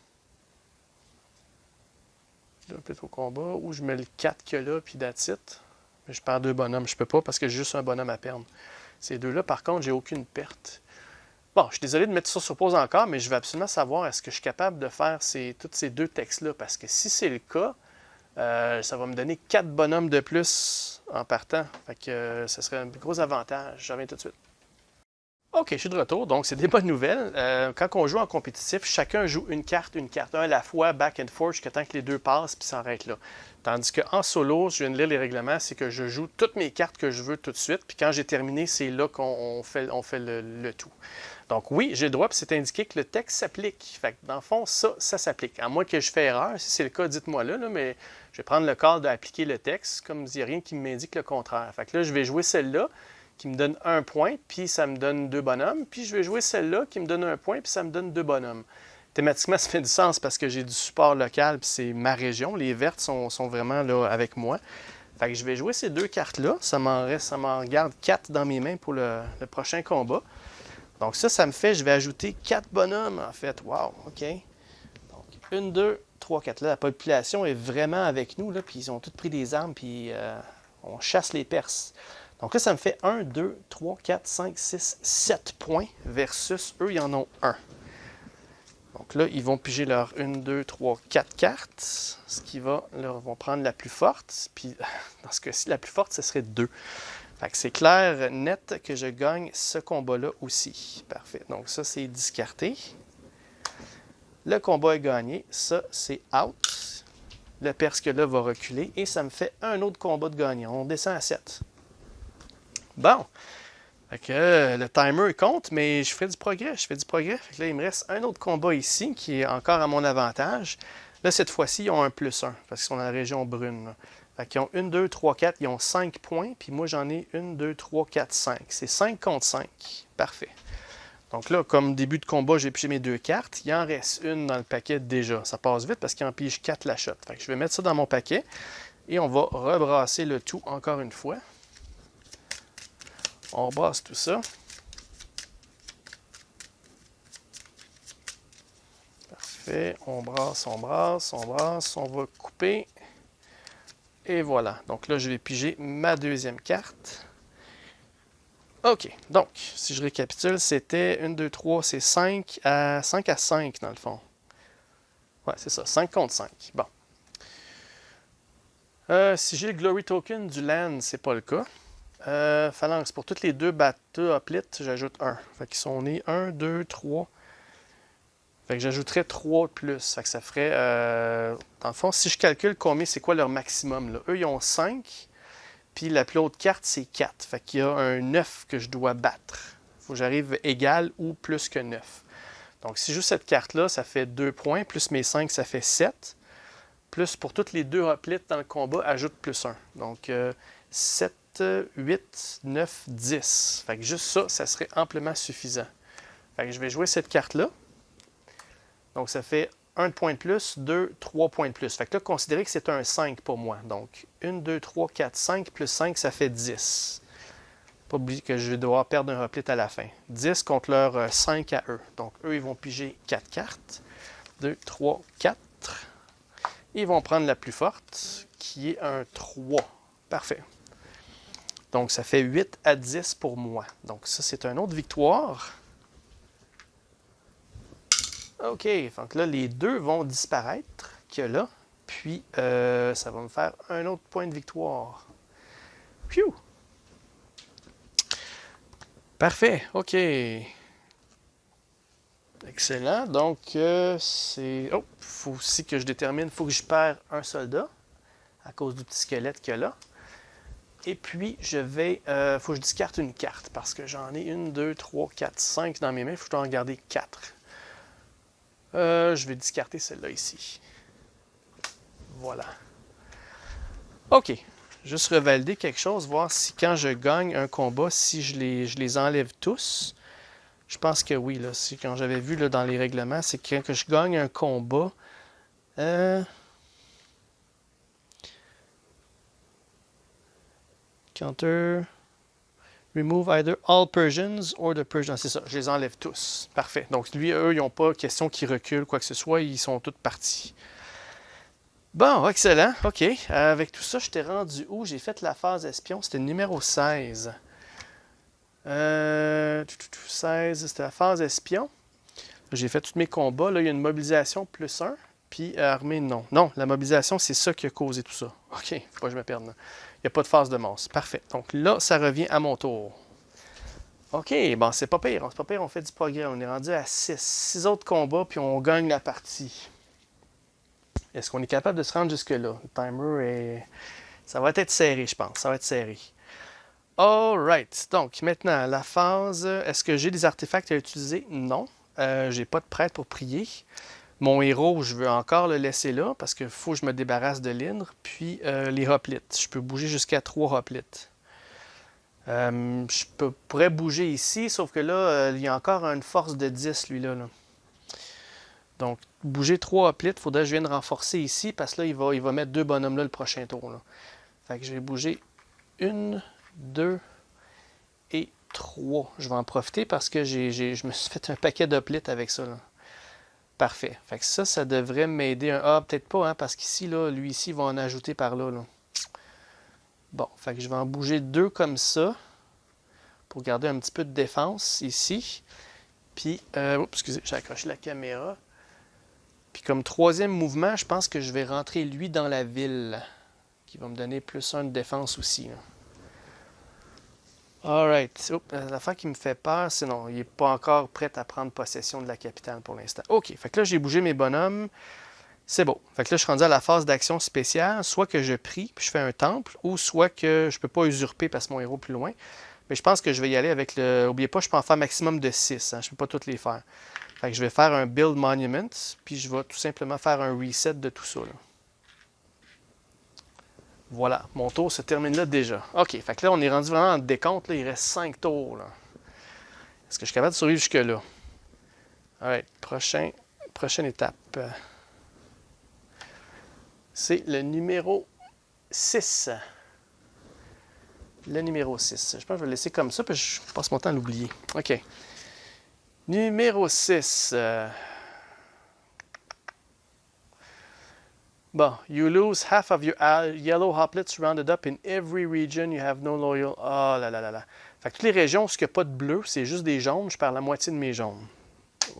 hoplites au combat. Ou je mets le 4 qu'il y a là, puis that's it. Mais je perds 2 bonhommes. Je peux pas parce que j'ai juste un bonhomme à perdre. Ces 2-là, par contre, j'ai aucune perte. Bon, je suis désolé de mettre ça sur pause encore, mais je veux absolument savoir est-ce que je suis capable de faire tous ces 2 textes-là. Parce que si c'est le cas, ça va me donner 4 bonhommes de plus en partant. Fait que ça serait un gros avantage. J'en reviens tout de suite. OK, je suis de retour. Donc, c'est des bonnes nouvelles. Quand on joue en compétitif, chacun joue une carte, un à la fois, back and forth, jusqu'à temps que les 2 passent, puis s'arrêtent là. Tandis qu'en solo, je viens de lire les règlements, c'est que je joue toutes mes cartes que je veux tout de suite, puis quand j'ai terminé, c'est là qu'on fait le tout. Donc oui, j'ai le droit, puis c'est indiqué que le texte s'applique. Fait que dans le fond, ça s'applique. À moins que je fasse erreur, si c'est le cas, dites-moi là, mais je vais prendre le cas d'appliquer le texte, comme il n'y a rien qui m'indique le contraire. Fait que là, je vais jouer celle-là, qui me donne 1 point, puis ça me donne 2 bonhommes. Puis je vais jouer celle-là qui me donne 1 point, puis ça me donne 2 bonhommes. Thématiquement, ça fait du sens parce que j'ai du support local, puis c'est ma région. Les vertes sont vraiment là avec moi. Fait que je vais jouer ces 2 cartes-là. Ça m'en garde 4 dans mes mains pour le prochain combat. Donc ça me fait, je vais ajouter 4 bonhommes, en fait. Wow, OK. Donc 1, 2, 3, 4. Là, la population est vraiment avec nous, là, puis ils ont tous pris des armes, puis on chasse les Perses. Donc là, ça me fait 1, 2, 3, 4, 5, 6, 7 points versus eux, ils en ont 1. Donc là, ils vont piger leur 1, 2, 3, 4 cartes, ce qui va, là, ils vont prendre la plus forte. Puis dans ce cas-ci, la plus forte, ce serait 2. Fait que c'est clair, net, que je gagne ce combat-là aussi. Parfait. Donc ça, c'est discarté. Le combat est gagné. Ça, c'est out. Le Perse là va reculer et ça me fait un autre combat de gagnant. On descend à 7. Bon. Fait que le timer compte, mais je fais du progrès. Fait que là, il me reste un autre combat ici qui est encore à mon avantage. Là, cette fois-ci, ils ont un +1 parce qu'ils sont dans la région brune. Là. Fait qu'ils ont 1, 2, 3, 4. Ils ont 5 points. Puis moi, j'en ai 1, 2, 3, 4, 5. C'est 5 contre 5. Parfait. Donc là, comme début de combat, j'ai pigé mes 2 cartes. Il en reste une dans le paquet déjà. Ça passe vite parce qu'il en pige 4 la shot. Fait que je vais mettre ça dans mon paquet. Et on va rebrasser le tout encore une fois. On rebrasse tout ça. Parfait. On brasse. On va couper. Et voilà. Donc là, je vais piger ma deuxième carte. OK. Donc, si je récapitule, c'était 1, 2, 3, c'est 5 à 5 dans le fond. Ouais, c'est ça. 5 contre 5. Bon. Si j'ai le Glory Token du land, c'est pas le cas. Phalanx, pour toutes les 2 batteurs hoplites, j'ajoute 1. Fait qu'ils sont nés 1, 2, 3. Fait que j'ajouterais 3 de plus. Fait que ça ferait... dans le fond, si je calcule combien, c'est quoi leur maximum, là? Eux, ils ont 5. Puis la plus haute carte, c'est 4. Fait qu'il y a un 9 que je dois battre. Il faut que j'arrive égal ou plus que 9. Donc, si je joue cette carte-là, ça fait 2 points. Plus mes 5, ça fait 7. Plus pour toutes les 2 hoplites dans le combat, ajoute plus 1. Donc, 7, 8, 9, 10. Fait que juste ça, ça serait amplement suffisant. Fait que je vais jouer cette carte-là. Donc, ça fait 1 point de plus, 2, 3 points de plus. Fait que là, considérez que c'est un 5 pour moi. Donc, 1, 2, 3, 4, 5 plus 5, ça fait 10. Pas oublier que je vais devoir perdre un replit à la fin. 10 contre leur 5 à eux. Donc, eux, ils vont piger 4 cartes. 2, 3, 4. Ils vont prendre la plus forte, qui est un 3. Parfait. Donc, ça fait 8 à 10 pour moi. Donc, ça, c'est une autre victoire. OK. Donc là, les deux vont disparaître, que là. Puis, ça va me faire un autre point de victoire. Phew! Parfait. OK. Excellent. Donc, c'est... Oh, il faut aussi que je détermine, il faut que je perds un soldat à cause du petit squelette qu'il y a là. Et puis, je vais... faut que je discarte une carte parce que j'en ai 1, 2, 3, 4, 5 dans mes mains. Il faut que je dois en garder 4. Je vais discarter celle-là ici. Voilà. OK. Juste revalider quelque chose, voir si quand je gagne un combat, si je les enlève tous. Je pense que oui. Là. Quand j'avais vu là, dans les règlements, c'est que quand je gagne un combat... Counter... Remove either all Persians or the Persians. C'est ça, je les enlève tous. Parfait. Donc, lui, eux, ils n'ont pas question qu'ils reculent, quoi que ce soit. Ils sont tous partis. Bon, excellent. OK. Avec tout ça, je t'ai rendu où? J'ai fait la phase espion. C'était le numéro 16. 16, c'était la phase espion. J'ai fait tous mes combats. Là, il y a une mobilisation plus 1. Puis armée, non. Non, la mobilisation, c'est ça qui a causé tout ça. OK, faut pas que je me perde là. Il n'y a pas de phase de monstre. Parfait. Donc là, ça revient à mon tour. OK, bon, c'est pas pire. C'est pas pire, on fait du progrès. On est rendu à 6. 6 autres combats, puis on gagne la partie. Est-ce qu'on est capable de se rendre jusque-là? Le timer est... Ça va être serré, je pense. Ça va être serré. Alright. Donc, maintenant, la phase... Est-ce que j'ai des artefacts à utiliser? Non. J'ai pas de prêtre pour prier. Mon héros, je veux encore le laisser là parce qu'il faut que je me débarrasse de l'hydre. Puis les hoplites. Je peux bouger jusqu'à 3 hoplites. Je pourrais bouger ici, sauf que là, il y a encore une force de 10, lui-là. Là. Donc, bouger 3 hoplites, il faudrait que je vienne renforcer ici parce que là, il va mettre 2 bonhommes là le prochain tour. Là. Fait que je vais bouger 1, 2 et 3. Je vais en profiter parce que je me suis fait un paquet d'hoplites avec ça. Là. Parfait. Fait que ça devrait m'aider. Ah, peut-être pas, hein, parce qu'ici, là, lui ici, il va en ajouter par là, là. Bon, fait que je vais en bouger 2 comme ça pour garder un petit peu de défense ici. Puis, excusez, j'ai accroché la caméra. Puis comme troisième mouvement, je pense que je vais rentrer lui dans la ville, qui va me donner plus 1 de défense aussi. Là. Alright. L'affaire qui me fait peur, c'est non, il n'est pas encore prêt à prendre possession de la capitale pour l'instant. OK, fait que là, j'ai bougé mes bonhommes. C'est beau. Fait que là, je suis rendu à la phase d'action spéciale. Soit que je prie, puis je fais un temple, ou soit que je ne peux pas usurper parce que mon héros est plus loin. Mais je pense que je vais y aller avec le... N'oubliez pas, je peux en faire maximum de 6. Hein. Je ne peux pas toutes les faire. Fait que je vais faire un Build Monument, puis je vais tout simplement faire un reset de tout ça. Là. Voilà, mon tour se termine là déjà. OK, fait que là, on est rendu vraiment en décompte. Là, il reste 5 tours. Là. Est-ce que je suis capable de survivre jusque-là? Alright, prochaine étape. C'est le numéro 6. Le numéro 6. Je pense que je vais le laisser comme ça, puis je passe mon temps à l'oublier. OK. Numéro 6. Bon, you lose half of your yellow hoplets rounded up in every region you have no loyal... Oh là là là là. Fait que toutes les régions où il n'y a pas de bleu, c'est juste des jaunes, je perds la moitié de mes jaunes.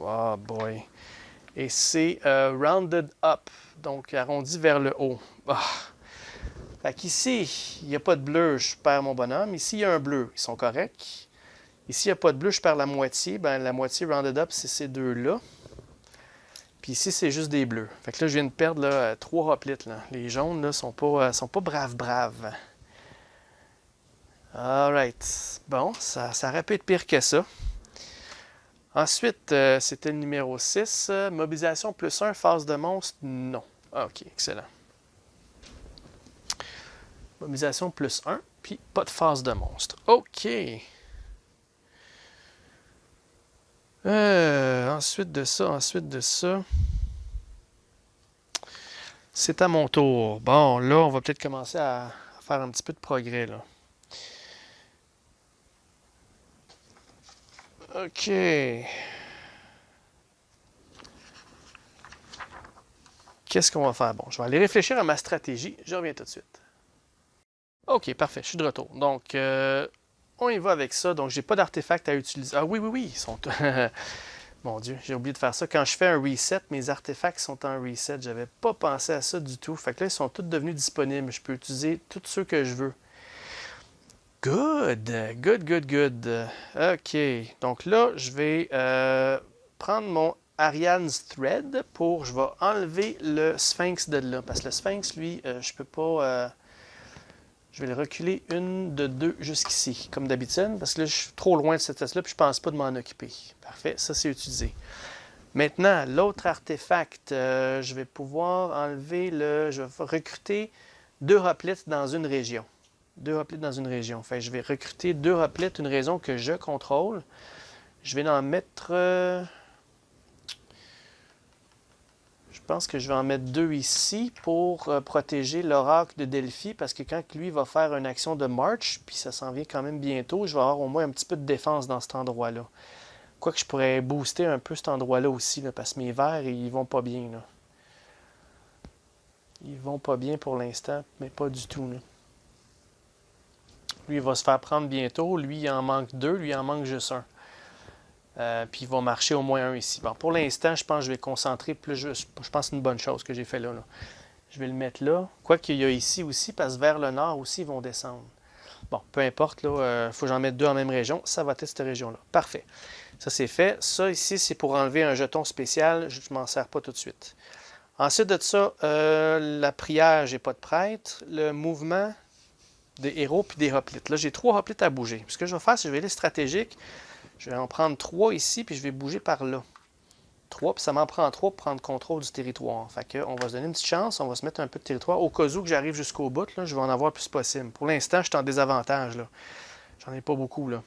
Oh boy. Et c'est rounded up, donc arrondi vers le haut. Oh. Fait qu'ici, il n'y a pas de bleu, je perds mon bonhomme. Ici, il y a un bleu, ils sont corrects. Ici, il n'y a pas de bleu, je perds la moitié. Ben, la moitié rounded up, c'est ces deux-là. Puis ici, c'est juste des bleus. Fait que là, je viens de perdre là, 3 hoplites. Là. Les jaunes là, sont pas braves. Alright. Bon, ça aurait pu être pire que ça. Ensuite, c'était le numéro 6. Mobilisation plus 1, phase de monstre, non. Ah, OK, excellent. Mobilisation plus 1, puis pas de phase de monstre. OK. Ensuite de ça, c'est à mon tour. Bon, là, on va peut-être commencer à faire un petit peu de progrès, là. OK. Qu'est-ce qu'on va faire? Bon, je vais aller réfléchir à ma stratégie. Je reviens tout de suite. OK, parfait, je suis de retour. Donc, on y va avec ça. Donc, j'ai pas d'artefacts à utiliser. Ah oui, oui, oui, ils sont... Mon Dieu, j'ai oublié de faire ça. Quand je fais un reset, mes artefacts sont en reset. J'avais pas pensé à ça du tout. Fait que là, ils sont tous devenus disponibles. Je peux utiliser tous ceux que je veux. Good, good, good, good. OK. Donc là, je vais prendre mon Ariane's Thread pour... Je vais enlever le Sphinx de là. Parce que le Sphinx, lui, je peux pas... je vais le reculer une de deux jusqu'ici, comme d'habitude, parce que là, je suis trop loin de cette test-là, puis je pense pas de m'en occuper. Parfait, ça c'est utilisé. Maintenant, l'autre artefact, je vais pouvoir enlever le... Je vais recruter 2 hoplites dans une région. 2 hoplites dans une région. Enfin, je vais recruter 2 hoplites, une région que je contrôle. Je vais en mettre... je pense que je vais en mettre 2 ici pour protéger l'oracle de Delphi, parce que quand lui va faire une action de march, puis ça s'en vient quand même bientôt, je vais avoir au moins un petit peu de défense dans cet endroit-là. Quoique je pourrais booster un peu cet endroit-là aussi, là, parce que mes verts, ils vont pas bien. Là. Ils vont pas bien pour l'instant, mais pas du tout. Là. Lui, il va se faire prendre bientôt. Lui, il en manque 2. Lui, il en manque juste un. Puis il va marcher au moins un ici. Bon, pour l'instant, je pense que je vais concentrer plus. Je pense que c'est une bonne chose que j'ai fait là. Je vais le mettre là. Quoi qu'il y a ici aussi, parce que vers le nord aussi, ils vont descendre. Bon, peu importe, là, faut que j'en mette 2 en même région. Ça va être cette région-là. Parfait. Ça, c'est fait. Ça, ici, c'est pour enlever un jeton spécial. Je ne m'en sers pas tout de suite. Ensuite de ça, la prière, j'ai pas de prêtre. Le mouvement des héros puis des hoplites. Là, j'ai 3 hoplites à bouger. Ce que je vais faire, c'est que je vais aller stratégique. Je vais en prendre 3 ici, puis je vais bouger par là. 3, puis ça m'en prend 3 pour prendre contrôle du territoire. Fait que on va se donner une petite chance, on va se mettre un peu de territoire. Au cas où que j'arrive jusqu'au bout, là, je vais en avoir le plus possible. Pour l'instant, je suis en désavantage. Là. J'en ai pas beaucoup. Là.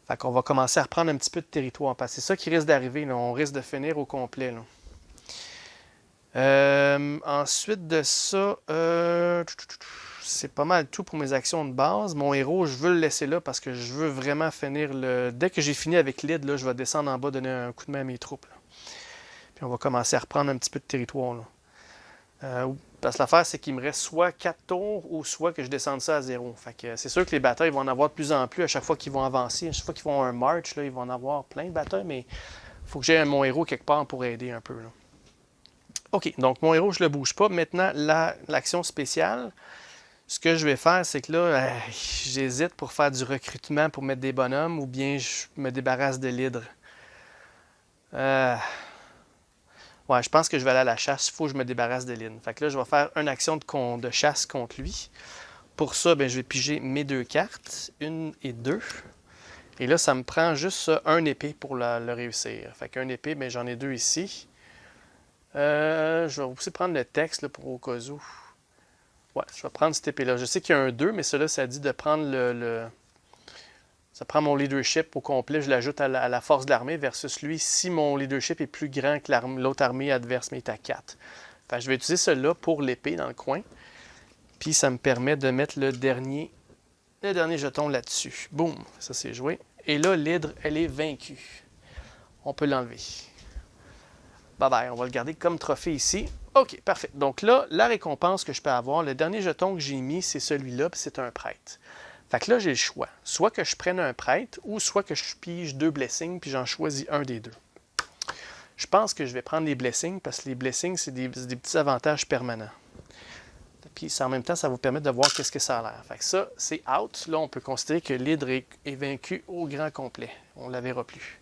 Fait qu'on va commencer à reprendre un petit peu de territoire. Parce que c'est ça qui risque d'arriver. Là. On risque de finir au complet. Là. Ensuite de ça, c'est pas mal tout pour mes actions de base. Mon héros, je veux le laisser là parce que je veux vraiment finir le... Dès que j'ai fini avec l'id, là, je vais descendre en bas, donner un coup de main à mes troupes. Là. Puis on va commencer à reprendre un petit peu de territoire. Là. Parce que l'affaire, c'est qu'il me reste soit 4 tours ou soit que je descende ça à 0. Fait que c'est sûr que les batailles vont en avoir de plus en plus à chaque fois qu'ils vont avancer. À chaque fois qu'ils font un march, là, ils vont en avoir plein de batailles, mais il faut que j'ai mon héros quelque part pour aider un peu. Là. OK, donc mon héros, je le bouge pas. Maintenant, l'action spéciale, ce que je vais faire, c'est que là, j'hésite pour faire du recrutement pour mettre des bonhommes ou bien je me débarrasse de l'hydre. Ouais, je pense que je vais aller à la chasse. Il faut que je me débarrasse de l'hydre. Fait que là, je vais faire une action de chasse contre lui. Pour ça, ben, je vais piger mes 2 cartes, 1 et 2. Et là, ça me prend juste un épée pour le réussir. Fait qu'un épée, ben, j'en ai 2 ici. Je vais aussi prendre le texte là, pour au cas où. Ouais, je vais prendre cette épée-là. Je sais qu'il y a un 2, mais cela, ça dit de prendre ça prend mon leadership au complet, je l'ajoute à la force de l'armée versus lui si mon leadership est plus grand que l'autre armée adverse, mais il est à 4. Fait que je vais utiliser cela pour l'épée dans le coin. Puis ça me permet de mettre le dernier jeton là-dessus. Boum, ça c'est joué. Et là, l'hydre, elle est vaincue. On peut l'enlever. Bye bye, on va le garder comme trophée ici. OK, parfait. Donc là, la récompense que je peux avoir, le dernier jeton que j'ai mis, c'est celui-là, puis c'est un prêtre. Fait que là, j'ai le choix. Soit que je prenne un prêtre, ou soit que je pige 2 blessings, puis j'en choisis un des 2. Je pense que je vais prendre les blessings, parce que les blessings, c'est des petits avantages permanents. Puis en même temps, ça vous permet de voir qu'est-ce que ça a l'air. Fait que ça, c'est out. Là, on peut considérer que l'hydre est vaincu au grand complet. On ne la verra plus.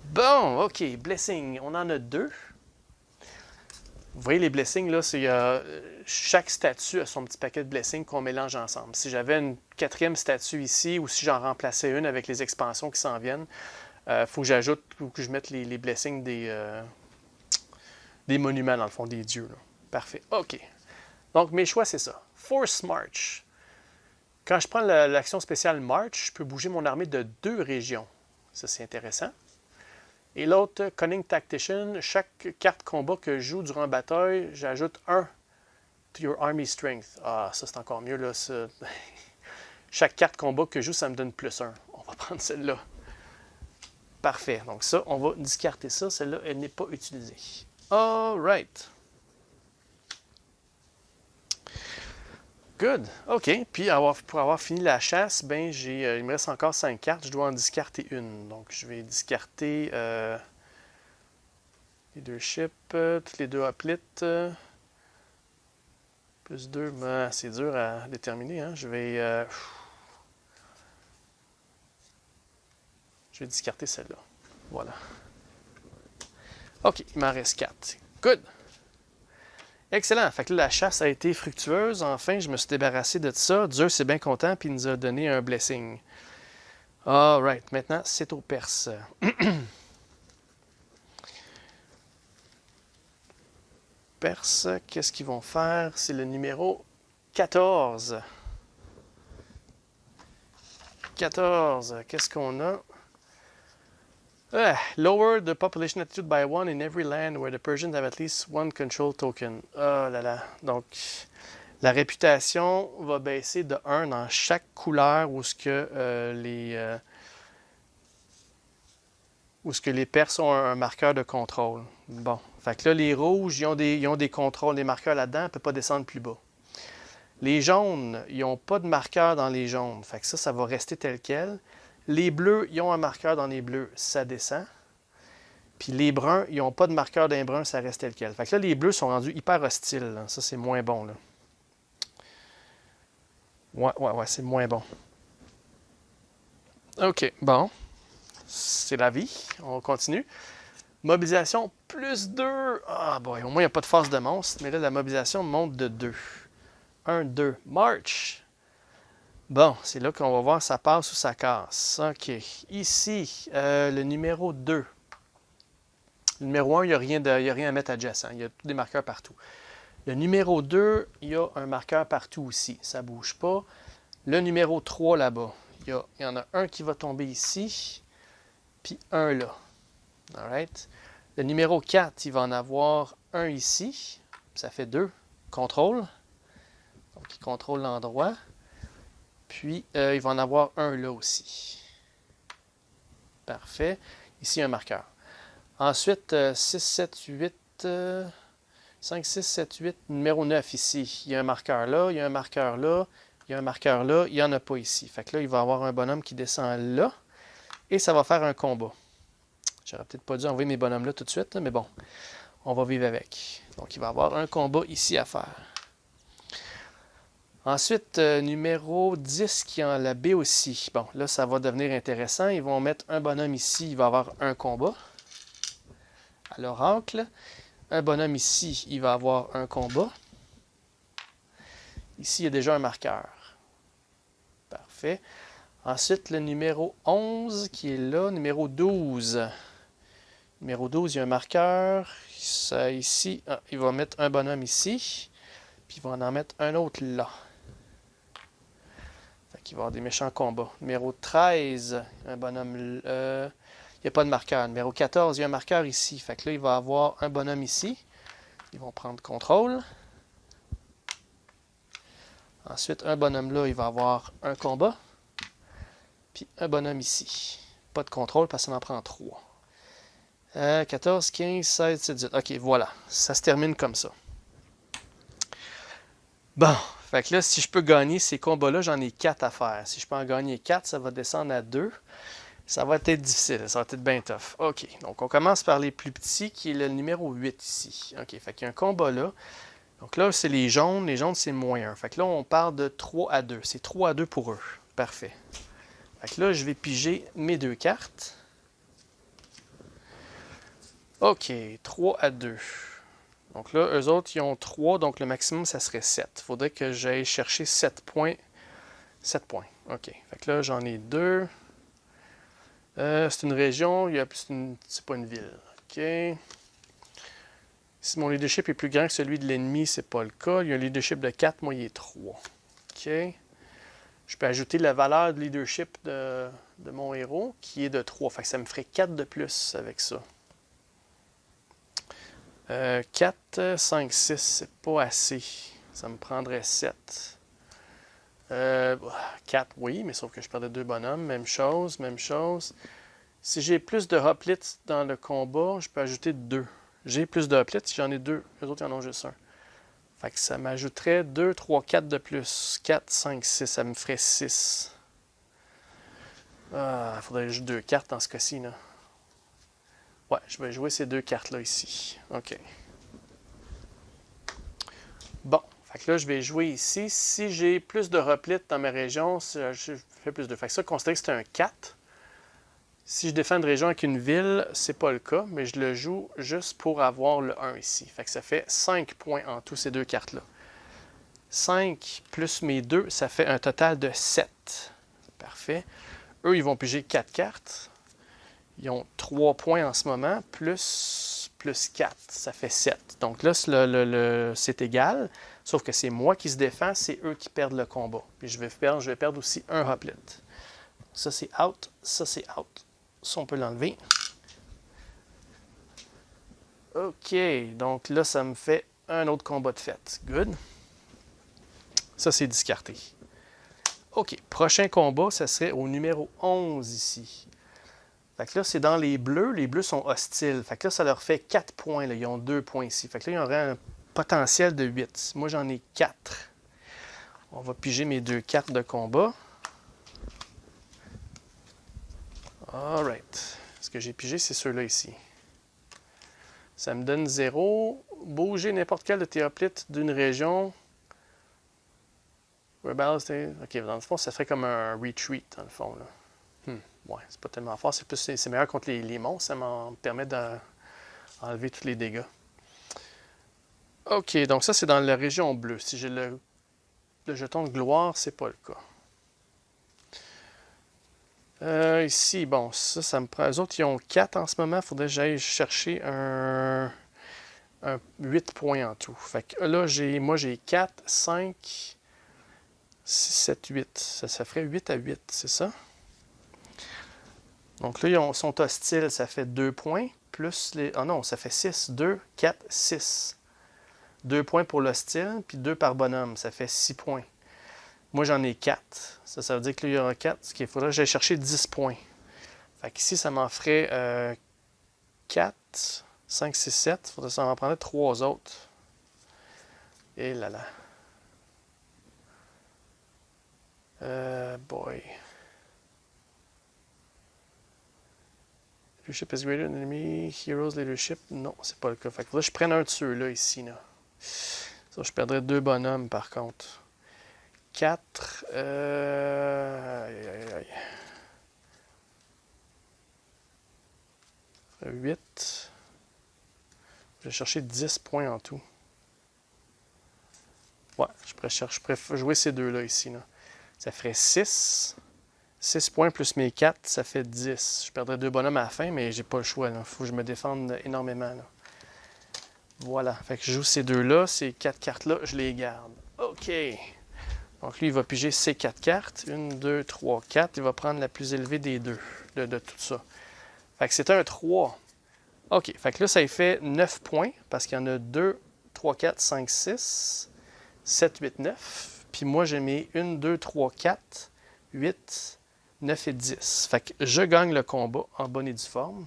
Bon, OK, blessing. On en a 2. Vous voyez, les blessings, là, c'est chaque statue a son petit paquet de blessings qu'on mélange ensemble. Si j'avais une 4e statue ici, ou si j'en remplaçais une avec les expansions qui s'en viennent, faut que j'ajoute ou que je mette les blessings des monuments, dans le fond, des dieux. Là. Parfait. OK. Donc, mes choix, c'est ça. Force March. Quand je prends l'action spéciale March, je peux bouger mon armée de 2 régions. Ça, c'est intéressant. Et l'autre, Cunning Tactician, chaque carte combat que je joue durant une bataille, j'ajoute 1 to your army strength. Ah, ça, c'est encore mieux, là. Ça. Chaque carte combat que je joue, ça me donne +1. On va prendre celle-là. Parfait. Donc ça, on va discarter ça. Celle-là, elle n'est pas utilisée. All right. Good. OK. Puis, pour avoir fini la chasse, ben, il me reste encore 5 cartes. Je dois en discarter une. Donc, je vais discarter Leadership, toutes les deux hoplites. Plus 2, ben, c'est dur à déterminer. Hein? Je vais discarter celle-là. Voilà. OK. Il m'en reste 4. Good. Excellent. Fait que là, la chasse a été fructueuse. Enfin, je me suis débarrassé de ça. Zeus est bien content puis il nous a donné un blessing. All right. Maintenant, c'est aux Perses. Perses, qu'est-ce qu'ils vont faire? C'est le numéro 14. 14. Qu'est-ce qu'on a? Lower the population attitude by 1 in every land where the Persians have at least 1 control token. Oh là là. Donc, la réputation va baisser de 1 dans chaque couleur où ce que les Perses ont un marqueur de contrôle. Bon. Fait que là, les rouges, ils ont des contrôles, des marqueurs là-dedans, on ne peut pas descendre plus bas. Les jaunes, ils n'ont pas de marqueur dans les jaunes. Fait que ça va rester tel quel. Les bleus, ils ont un marqueur dans les bleus, ça descend. Puis les bruns, ils n'ont pas de marqueur dans les bruns, ça reste tel quel. Fait que là, les bleus sont rendus hyper hostiles. Là. Ça, c'est moins bon. Là. Ouais, c'est moins bon. OK, bon. C'est la vie. On continue. Mobilisation plus 2. Ah, boy, au moins, il n'y a pas de force de monstre. Mais là, la mobilisation monte de 2. 1, 2. March. Bon, c'est là qu'on va voir ça passe ou ça casse. OK. Ici, le numéro 2. Le numéro 1, il n'y a rien à mettre adjacent. Il y a tous des marqueurs partout. Le numéro 2, il y a un marqueur partout aussi. Ça ne bouge pas. Le numéro 3 là-bas, il y en a un qui va tomber ici, puis un là. All right. Le numéro 4, il va en avoir un ici. Ça fait 2. Contrôle. Donc, il contrôle l'endroit. Puis, il va en avoir un là aussi. Parfait. Ici, un marqueur. Ensuite, 6, 7, 8, 5, 6, 7, 8, numéro 9 ici. Il y a un marqueur là, il y a un marqueur là, il y a un marqueur là, il n'y en a pas ici. Fait que là, il va y avoir un bonhomme qui descend là et ça va faire un combat. J'aurais peut-être pas dû envoyer mes bonhommes là tout de suite, mais bon, on va vivre avec. Donc, il va y avoir un combat ici à faire. Ensuite, numéro 10 qui est en la B aussi. Bon, là, ça va devenir intéressant. Ils vont mettre un bonhomme ici, il va avoir un combat. À l'oracle. Un bonhomme ici, il va avoir un combat. Ici, il y a déjà un marqueur. Parfait. Ensuite, le numéro 11 qui est là. Numéro 12. Numéro 12, il y a un marqueur. Ça, ici, il va mettre un bonhomme ici. Puis il va en mettre un autre là. Fait qu'il va y avoir des méchants combats. Numéro 13, un bonhomme... il n'y a pas de marqueur. Numéro 14, il y a un marqueur ici. Fait que là, il va y avoir un bonhomme ici. Ils vont prendre contrôle. Ensuite, un bonhomme là, il va avoir un combat. Puis un bonhomme ici. Pas de contrôle parce qu'on en prend 3. 14, 15, 16, 17, 18. OK, voilà. Ça se termine comme ça. Bon, fait que là, si je peux gagner ces combats-là, j'en ai 4 à faire. Si je peux en gagner 4, ça va descendre à 2. Ça va être difficile, ça va être bien tough. OK, donc on commence par les plus petits, qui est le numéro 8 ici. OK, fait qu'il y a un combat là. Donc là, c'est les jaunes. Les jaunes, c'est -1. Fait que là, on parle de 3 à 2. C'est 3 à 2 pour eux. Parfait. Fait que là, je vais piger mes 2 cartes. OK, 3 à 2. Donc là, eux autres, ils ont 3, donc le maximum, ça serait 7. Il faudrait que j'aille chercher 7 points. 7 points. OK. Fait que là, j'en ai 2. C'est une région, c'est pas une ville. OK. Si mon leadership est plus grand que celui de l'ennemi, c'est pas le cas. Il y a un leadership de 4, moi, il est 3. OK. Je peux ajouter la valeur de leadership de mon héros, qui est de 3. Fait que ça me ferait 4 de plus avec ça. 4, 5, 6, c'est pas assez. Ça me prendrait 7. 4, oui, mais sauf que je perdais 2 bonhommes. Même chose, même chose. Si j'ai plus de hoplites dans le combat, je peux ajouter 2. J'ai plus de hoplites si j'en ai 2. Les autres, ils en ont juste un. Fait que ça m'ajouterait 2, 3, 4 de plus. 4, 5, 6, ça me ferait 6. Il faudrait juste 2 cartes dans ce cas-ci, là. Ouais, je vais jouer ces 2 cartes-là ici. OK. Bon, fait que là, je vais jouer ici. Si j'ai plus de replites dans ma région, je fais plus de. Fait que ça, considérez que c'est un 4. Si je défends une région avec une ville, c'est pas le cas, mais je le joue juste pour avoir le 1 ici. Fait que ça fait 5 points en tout, ces 2 cartes-là. 5 plus mes 2, ça fait un total de 7. Parfait. Eux, ils vont piger 4 cartes. Ils ont 3 points en ce moment, plus 4, ça fait 7. Donc là, c'est égal, sauf que c'est moi qui se défends, c'est eux qui perdent le combat. Puis je vais perdre aussi un hoplite. Ça, c'est out, ça, c'est out. Ça, on peut l'enlever. OK, donc là, ça me fait un autre combat de fête. Good. Ça, c'est discarté. OK, prochain combat, ça serait au numéro 11 ici. Fait que là, c'est dans les bleus. Les bleus sont hostiles. Fait que là, ça leur fait 4 points. Là. Ils ont 2 points ici. Fait que là, ils auraient un potentiel de 8. Moi, j'en ai 4. On va piger mes 2 cartes de combat. Alright. Ce que j'ai pigé, c'est ceux-là ici. Ça me donne 0. Bouger n'importe quel de tes hoplites d'une région. Rebel, OK, dans le fond, ça ferait comme un retreat, dans le fond. Là. Ouais, c'est pas tellement fort. C'est meilleur contre les monstres. Ça m'en permet d'enlever tous les dégâts. OK, donc ça, c'est dans la région bleue. Si j'ai le jeton de gloire, c'est pas le cas. Ici, bon, ça me prend... Les autres, ils ont 4 en ce moment. Il faudrait que j'aille chercher un 8 points en tout. Fait que là, moi, j'ai 4, 5, 6, 7, 8. Ça ferait 8 à 8, c'est ça? Donc là, ils sont hostiles, ça fait 2 points, plus les... Ah non, ça fait 6, 2, 4, 6. 2 points pour l'hostile, puis 2 par bonhomme, ça fait 6 points. Moi, j'en ai 4. Ça veut dire que là, il y aura 4, ce qu'il faudrait que j'aille chercher 10 points. Fait qu'ici, ça m'en ferait 4, 5, 6, 7. Ça m'en prendrait 3 autres. Et là là. Boy. Leadership is greater than enemy. Heroes leadership. Non, c'est pas le cas. Fait que là, je prenne un de ceux-là ici. Là. Ça, je perdrais 2 bonhommes par contre. 4. Aïe. 8. Je vais chercher 10 points en tout. Ouais, je préfère jouer ces deux-là ici. Là. Ça ferait 6. 6 points plus mes 4, ça fait 10. Je perdrais 2 bonhommes à la fin, mais j'ai pas le choix. Il faut que je me défende énormément. Là. Voilà. Fait que je joue ces deux-là. Ces 4 cartes-là, je les garde. OK. Donc lui, il va piger ces 4 cartes. 1, 2, 3, 4. Il va prendre la plus élevée des deux, de tout ça. Fait que c'est un 3. OK. Fait que là, ça lui fait 9 points, parce qu'il y en a 2, 3, 4, 5, 6, 7, 8, 9. Puis moi, j'ai mis 1, 2, 3, 4, 8, 9 et 10. Fait que je gagne le combat en bonne et due forme.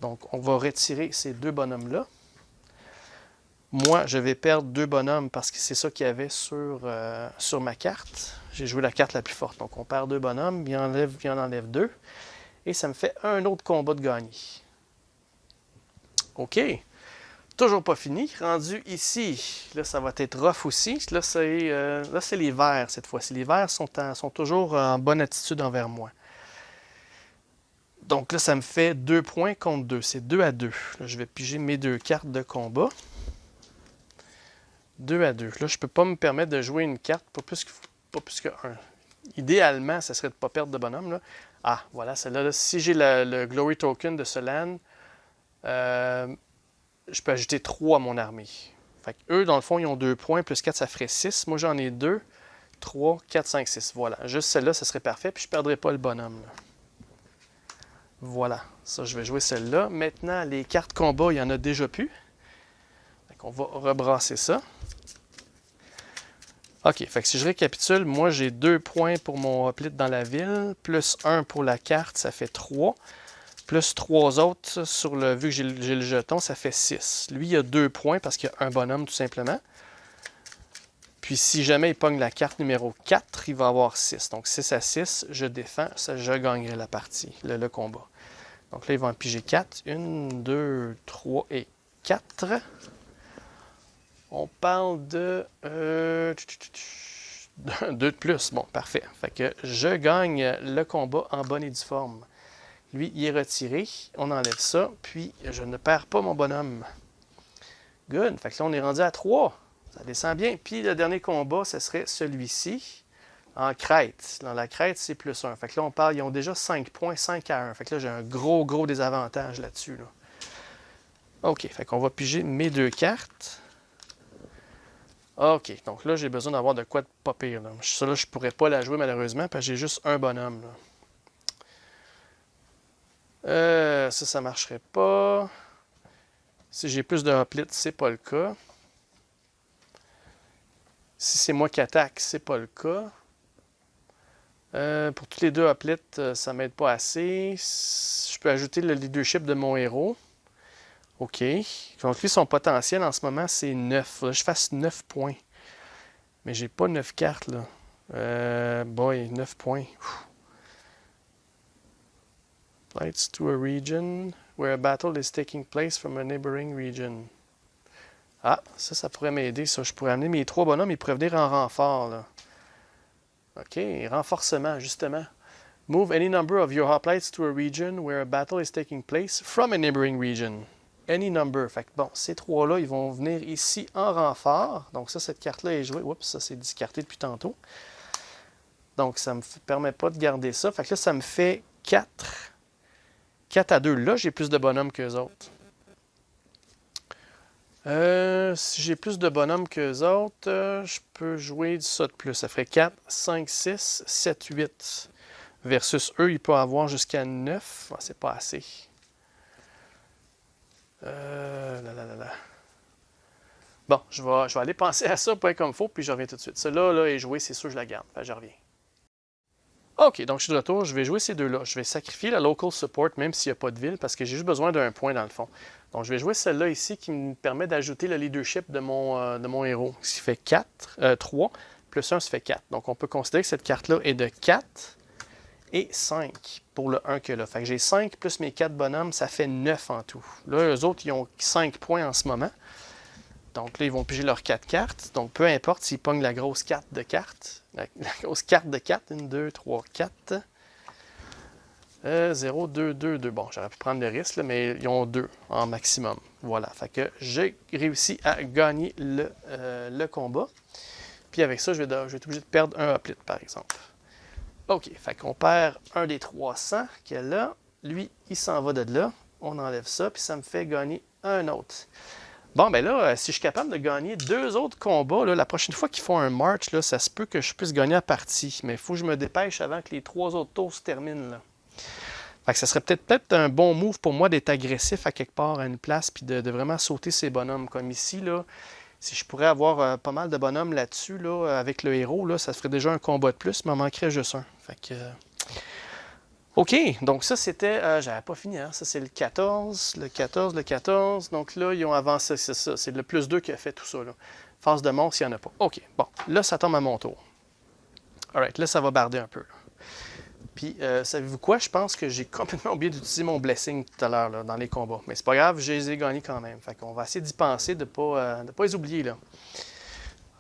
Donc, on va retirer ces 2 bonhommes-là. Moi, je vais perdre 2 bonhommes parce que c'est ça qu'il y avait sur ma carte. J'ai joué la carte la plus forte. Donc, on perd 2 bonhommes, il en enlève 2. Et ça me fait un autre combat de gagner. OK. Toujours pas fini. Rendu ici. Là, ça va être rough aussi. Là, c'est les verts cette fois-ci. Les verts sont toujours en bonne attitude envers moi. Donc là, ça me fait 2 points contre 2. C'est 2 à 2. Là, je vais piger mes 2 cartes de combat. 2 à 2. Là, je ne peux pas me permettre de jouer une carte, pas plus que 1. Idéalement, ça serait de ne pas perdre de bonhomme. Là. Ah, voilà, celle-là. Là, si j'ai le Glory Token de ce land, je peux ajouter 3 à mon armée. Fait que eux, dans le fond, ils ont 2 points, plus 4, ça ferait 6. Moi, j'en ai 2. 3, 4, 5, 6. Voilà. Juste celle-là, ça serait parfait. Puis je ne perdrai pas le bonhomme. Là. Voilà. Ça, je vais jouer celle-là. Maintenant, les cartes combat, il n'y en a déjà plus. On va rebrasser ça. OK. Fait que si je récapitule, moi, j'ai 2 points pour mon hoplite dans la ville. Plus 1 pour la carte, ça fait 3. Plus 3 autres, sur le, vu que j'ai le jeton, ça fait 6. Lui, il a 2 points parce qu'il y a un bonhomme, tout simplement. Puis si jamais il pogne la carte numéro 4, il va avoir 6. Donc 6 à 6, je défends, ça, je gagnerai la partie, le combat. Donc là, il va en piger 4. 1, 2, 3 et 4. On parle de 2 de plus. Bon, parfait. Fait que je gagne le combat en bonne et due forme. Lui, il est retiré. On enlève ça. Puis, je ne perds pas mon bonhomme. Good. Fait que là, on est rendu à 3. Ça descend bien. Puis, le dernier combat, ce serait celui-ci. En crête. Dans la crête, c'est plus 1. Fait que là, on parle, ils ont déjà 5 points, 5 à 1. Fait que là, j'ai un gros désavantage là-dessus. Là. OK. Fait qu'on va piger mes 2 cartes. OK. Donc là, j'ai besoin d'avoir de quoi de pas pire. Là. Ça, là, je pourrais pas la jouer, malheureusement, parce que j'ai juste un bonhomme. Là. Ça marcherait pas. Si j'ai plus de hoplites, c'est pas le cas. Si c'est moi qui attaque, c'est pas le cas. Pour tous les 2 hoplites, ça m'aide pas assez. Je peux ajouter le leadership de mon héros. OK. Donc lui, son potentiel en ce moment, c'est 9. Faudrait que je fasse 9 points. Mais j'ai pas 9 cartes, là. Boy, 9 points. Flights to a region where a battle is taking place from a neighboring region. Ah, ça pourrait m'aider, ça. Je pourrais amener mes 3 bonhommes, ils pourraient venir en renfort, là. OK, renforcement, justement. Move any number of your hoplites to a region where a battle is taking place from a neighboring region. Any number. Fait que bon, ces 3-là, ils vont venir ici en renfort. Donc ça, cette carte-là est jouée. Oups, ça c'est discarté depuis tantôt. Donc ça ne me permet pas de garder ça. Fait que là, ça me fait 4. 4 à 2. Là, j'ai plus de bonhommes qu'eux autres. Si j'ai plus de bonhommes qu'eux autres, je peux jouer ça de plus. Ça ferait 4, 5, 6, 7, 8. Versus eux, ils peuvent avoir jusqu'à 9. Ah, c'est pas assez. Bon, je vais aller penser à ça, pas comme il faut, puis je reviens tout de suite. Celle-là là, est jouée, c'est sûr je la garde. Enfin, je reviens. OK, donc je suis de retour. Je vais jouer ces 2-là. Je vais sacrifier la local support, même s'il n'y a pas de ville, parce que j'ai juste besoin d'un point dans le fond. Donc, je vais jouer celle-là ici qui me permet d'ajouter le leadership de mon héros, ce qui fait 3, plus 1, ça fait 4. Donc, on peut considérer que cette carte-là est de 4 et 5 pour le 1 que là. Fait que j'ai 5 plus mes 4 bonhommes, ça fait 9 en tout. Là, eux autres, ils ont 5 points en ce moment. Donc là, ils vont piger leurs 4 cartes. Donc, peu importe s'ils pognent la grosse carte de cartes. La grosse carte de 4. 1, 2, 3, 4. 0, 2, 2, 2. Bon, j'aurais pu prendre le risque, là, mais ils ont 2 en maximum. Voilà. Fait que j'ai réussi à gagner le combat. Puis avec ça, je vais être obligé de perdre un hoplite, par exemple. OK. Fait qu'on perd un des 300 qu'il y a là. Lui, il s'en va de là. On enlève ça, puis ça me fait gagner un autre. Bon, ben là, si je suis capable de gagner 2 autres combats, là, la prochaine fois qu'ils font un march, là, ça se peut que je puisse gagner la partie. Mais il faut que je me dépêche avant que les 3 autres tours se terminent. Là. Fait que ça serait peut-être un bon move pour moi d'être agressif à quelque part à une place puis de vraiment sauter ces bonhommes. Comme ici, là, si je pourrais avoir pas mal de bonhommes là-dessus, là, avec le héros, là, ça ferait déjà un combat de plus, mais il m'en manquerait juste un. Fait que... OK, donc ça c'était, j'avais pas fini, hein? Ça c'est le 14, le 14, le 14. Donc là, ils ont avancé, c'est ça, c'est le plus 2 qui a fait tout ça. Là. Phase de monstre, il n'y en a pas. OK, bon, là ça tombe à mon tour. Alright, là ça va barder un peu. Là. Puis, savez-vous quoi? Je pense que j'ai complètement oublié d'utiliser mon blessing tout à l'heure là, dans les combats. Mais c'est pas grave, je les ai gagnés quand même. Fait qu'on va essayer d'y penser, de pas les oublier. Là.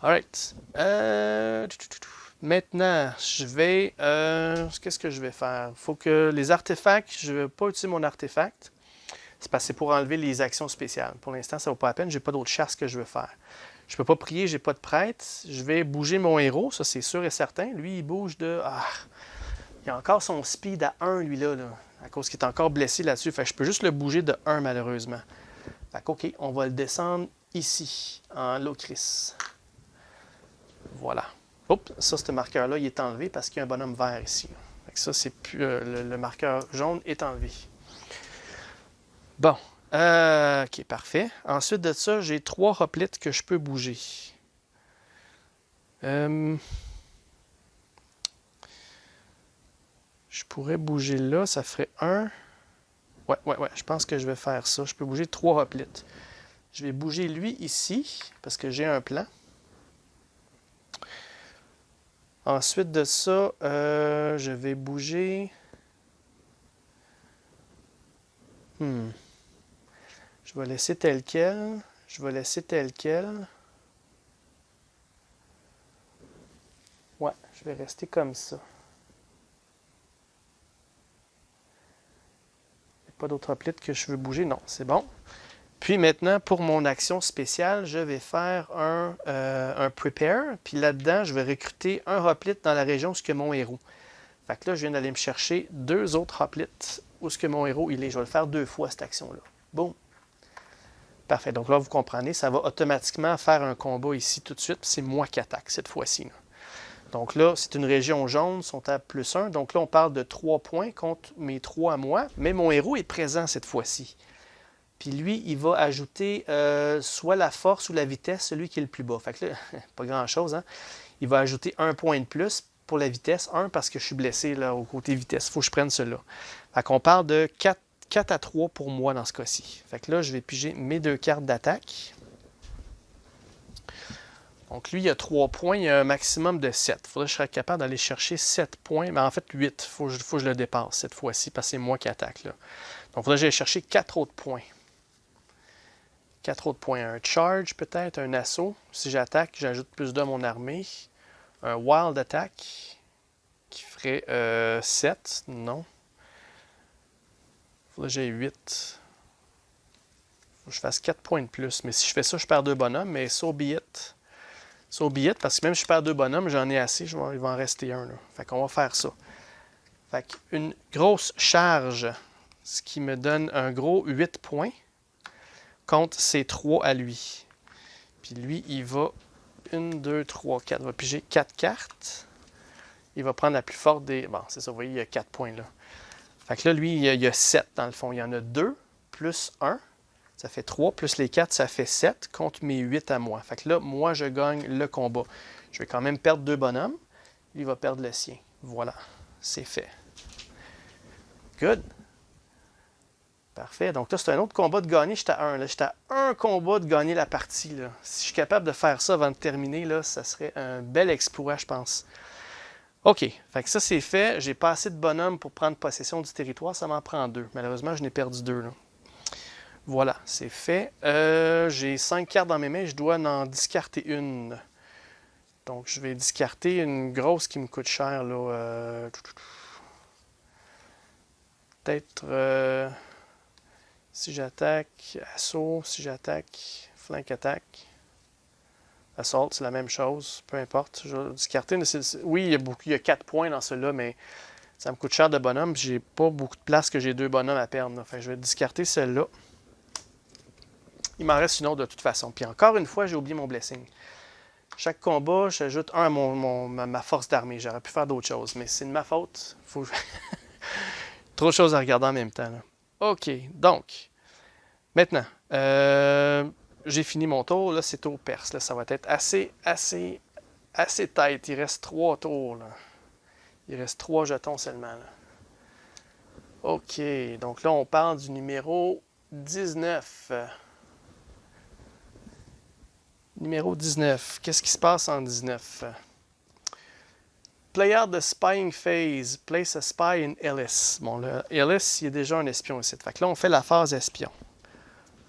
Alright. Maintenant, je vais... qu'est-ce que je vais faire? Il faut que les artefacts, je ne vais pas utiliser mon artefact. C'est parce que c'est pour enlever les actions spéciales. Pour l'instant, ça ne vaut pas la peine. Je n'ai pas d'autre chasse que je veux faire. Je ne peux pas prier, je n'ai pas de prêtre. Je vais bouger mon héros, ça c'est sûr et certain. Lui, il bouge de... Ah, il a encore son speed à 1, lui-là, là, à cause qu'il est encore blessé là-dessus. Fait que je peux juste le bouger de 1, malheureusement. Fait que, OK, on va le descendre ici, en Locris. Voilà. Oups, ça, ce marqueur-là, il est enlevé parce qu'il y a un bonhomme vert ici. Fait que ça, c'est plus, le marqueur jaune est enlevé. Bon, ok, parfait. Ensuite de ça, j'ai 3 hoplets que je peux bouger. Je pourrais bouger là, ça ferait 1. Ouais, je pense que je vais faire ça. Je peux bouger 3 hoplets. Je vais bouger lui ici, parce que j'ai un plan. Ensuite de ça, je vais bouger... Je vais laisser tel quel. Je vais laisser tel quel. Ouais, je vais rester comme ça. Il n'y a pas d'autre hoplets que je veux bouger. Non, c'est bon. Puis maintenant, pour mon action spéciale, je vais faire un prepare. Puis là-dedans, je vais recruter un hoplite dans la région où est mon héros. Fait que là, je viens d'aller me chercher 2 autres hoplites où est mon héros il est. Je vais le faire 2 fois, cette action-là. Boum. Parfait. Donc là, vous comprenez, ça va automatiquement faire un combat ici tout de suite. C'est moi qui attaque cette fois-ci. Donc là, c'est une région jaune, ils sont à +1. Donc là, on parle de 3 points contre mes 3 à moi. Mais mon héros est présent cette fois-ci. Puis lui, il va ajouter soit la force ou la vitesse, celui qui est le plus bas. Fait que là, pas grand-chose, hein? Il va ajouter 1 point de plus pour la vitesse. 1 parce que je suis blessé là, au côté vitesse. Il faut que je prenne cela. Fait qu'on parle de 4 à 3 pour moi dans ce cas-ci. Fait que là, je vais piger mes 2 cartes d'attaque. Donc lui, il a 3 points, il y a un maximum de 7. Il faudrait que je sois capable d'aller chercher 7 points. Mais en fait, 8. Il faut que je le dépasse cette fois-ci parce que c'est moi qui attaque. Là. Donc il faudrait que j'aille chercher 4 autres points. 4 autres points. Un charge peut-être, un assaut. Si j'attaque, j'ajoute plus de mon armée. Un wild attack qui ferait 7. Non. Il faudrait que j'aille 8. Faut que je fasse 4 points de plus. Mais si je fais ça, je perds 2 bonhommes. Mais so be it. So be it, parce que même si je perds 2 bonhommes, j'en ai assez. Il va en rester un. Là. Fait qu'on va faire ça. Fait qu'une grosse charge, ce qui me donne un gros 8 points. Contre ses 3 à lui. Puis lui, il va 1, 2, 3, 4. Il va piger 4 cartes. Il va prendre la plus forte des... Bon, c'est ça, vous voyez, il y a 4 points là. Fait que là, lui, il y a 7 dans le fond. Il y en a 2 plus 1. Ça fait 3 plus les 4, ça fait 7 contre mes 8 à moi. Fait que là, moi, je gagne le combat. Je vais quand même perdre 2 bonhommes. Lui, il va perdre le sien. Voilà, c'est fait. Good. Parfait. Donc là, c'est un autre combat de gagner. J'étais à 1. J'étais à un combat de gagner la partie. Là. Si je suis capable de faire ça avant de terminer, là, ça serait un bel exploit, je pense. OK. Fait que ça, c'est fait. J'ai pas assez de bonhommes pour prendre possession du territoire. Ça m'en prend 2. Malheureusement, je n'ai perdu 2. Là. Voilà, c'est fait. J'ai 5 cartes dans mes mains. Je dois en discarter une. Donc, je vais discarter une grosse qui me coûte cher. Là. Peut-être... Si j'attaque, assaut, si j'attaque, flank attaque, assault, c'est la même chose, peu importe. Je vais discarter. Oui, il y a 4 points dans ceux-là, mais ça me coûte cher de bonhomme. J'ai pas beaucoup de place que j'ai 2 bonhommes à perdre. Là. Fait que je vais discarter celle-là. Il m'en reste une autre de toute façon. Puis encore une fois, j'ai oublié mon blessing. Chaque combat, j'ajoute un à ma force d'armée. J'aurais pu faire d'autres choses, mais c'est de ma faute. Faut... Trop de choses à regarder en même temps. Là. OK, donc, maintenant, j'ai fini mon tour. Là, c'est tour perse. Là, ça va être assez tight. Il reste 3 tours. Là. Il reste 3 jetons seulement. Là. OK, donc là, on parle du numéro 19. Numéro 19. Qu'est-ce qui se passe en 19? Play out the spying phase. Place a spy in Ellis. Bon, là, Ellis, il y a déjà un espion ici. Fait que là, on fait la phase espion.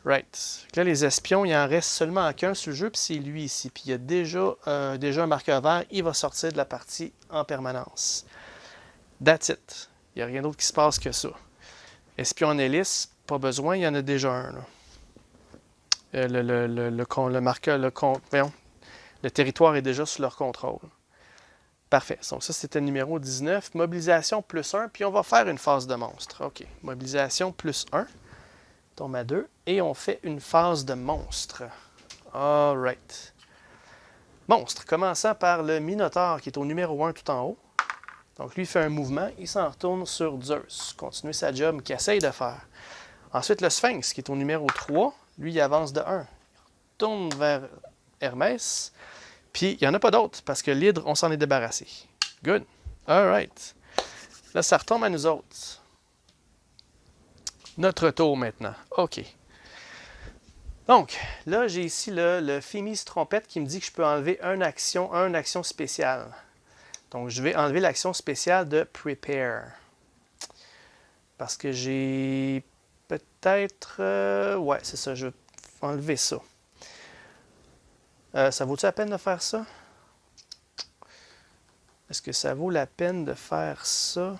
Right. Là, les espions, il en reste seulement qu'un sur le jeu, puis c'est lui ici. Puis il y a déjà un marqueur vert. Il va sortir de la partie en permanence. That's it. Il n'y a rien d'autre qui se passe que ça. Espion en Ellis, pas besoin, il y en a déjà un. Là. Le marqueur, le territoire est déjà sous leur contrôle. Parfait. Donc ça, c'était le numéro 19. Mobilisation plus 1, puis on va faire une phase de monstre. OK. Mobilisation plus 1. Tombe à 2. Et on fait une phase de monstre. All right. Monstre, commençant par le Minotaure qui est au numéro 1 tout en haut. Donc lui, il fait un mouvement, il s'en retourne sur Zeus. Continuer sa job qu'il essaye de faire. Ensuite, le Sphinx qui est au numéro 3. Lui, il avance de 1. Il retourne vers Hermès. Puis, il n'y en a pas d'autres parce que l'hydre, on s'en est débarrassé. Good. All right. Là, ça retombe à nous autres. Notre tour maintenant. OK. Donc, là, j'ai ici le Fémis Trompette qui me dit que je peux enlever une action spéciale. Donc, je vais enlever l'action spéciale de Prepare. Parce que j'ai peut-être... ouais, c'est ça, je vais enlever ça. Ça vaut-tu la peine de faire ça? Est-ce que ça vaut la peine de faire ça?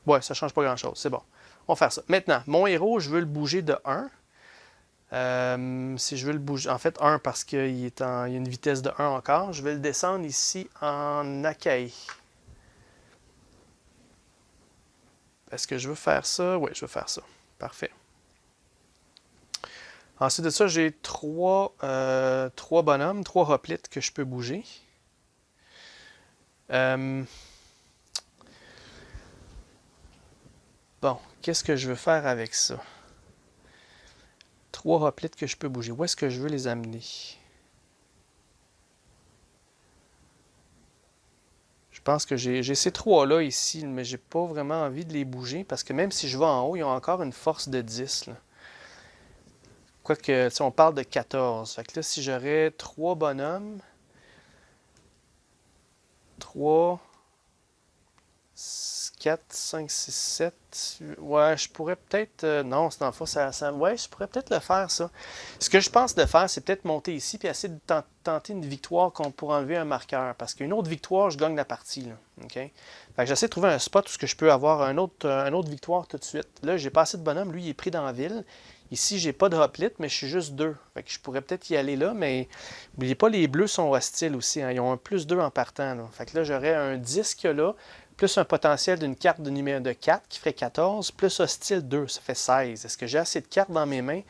Ouais, ça ne change pas grand-chose, c'est bon. On va faire ça. Maintenant, mon héros, je veux le bouger de 1. Si je veux le bouger, en fait 1 parce qu'il y a une vitesse de 1 encore, je vais le descendre ici en Akai. Est-ce que je veux faire ça? Oui, je veux faire ça. Parfait. Ensuite de ça, j'ai 3 bonhommes, 3 hoplites que je peux bouger. Bon, qu'est-ce que je veux faire avec ça? 3 hoplites que je peux bouger. Où est-ce que je veux les amener? Je pense que j'ai ces 3-là ici, mais j'ai pas vraiment envie de les bouger parce que même si je vais en haut, ils ont encore une force de 10. Là. Quoique, on parle de 14. Fait que là, si j'aurais 3 bonhommes, 3, 4, 5, 6, 7. Ouais, je pourrais peut-être. Non, c'est dans le fond, ouais, je pourrais peut-être le faire, ça. Ce que je pense de faire, c'est peut-être monter ici puis essayer de tenter une victoire pour enlever un marqueur. Parce qu'une autre victoire, je gagne la partie. Là. OK? Fait que j'essaie de trouver un spot où je peux avoir une autre victoire tout de suite. Là, j'ai pas assez de bonhomme. Lui, il est pris dans la ville. Ici, j'ai pas de hoplite, mais je suis juste 2. Fait que je pourrais peut-être y aller là, mais n'oubliez pas, les bleus sont hostiles aussi. Hein. Ils ont un +2 en partant. Là. Fait que là, j'aurais un disque là, plus un potentiel d'une carte de numéro de 4 qui ferait 14, plus hostile 2, ça fait 16. Est-ce que j'ai assez de cartes dans mes mains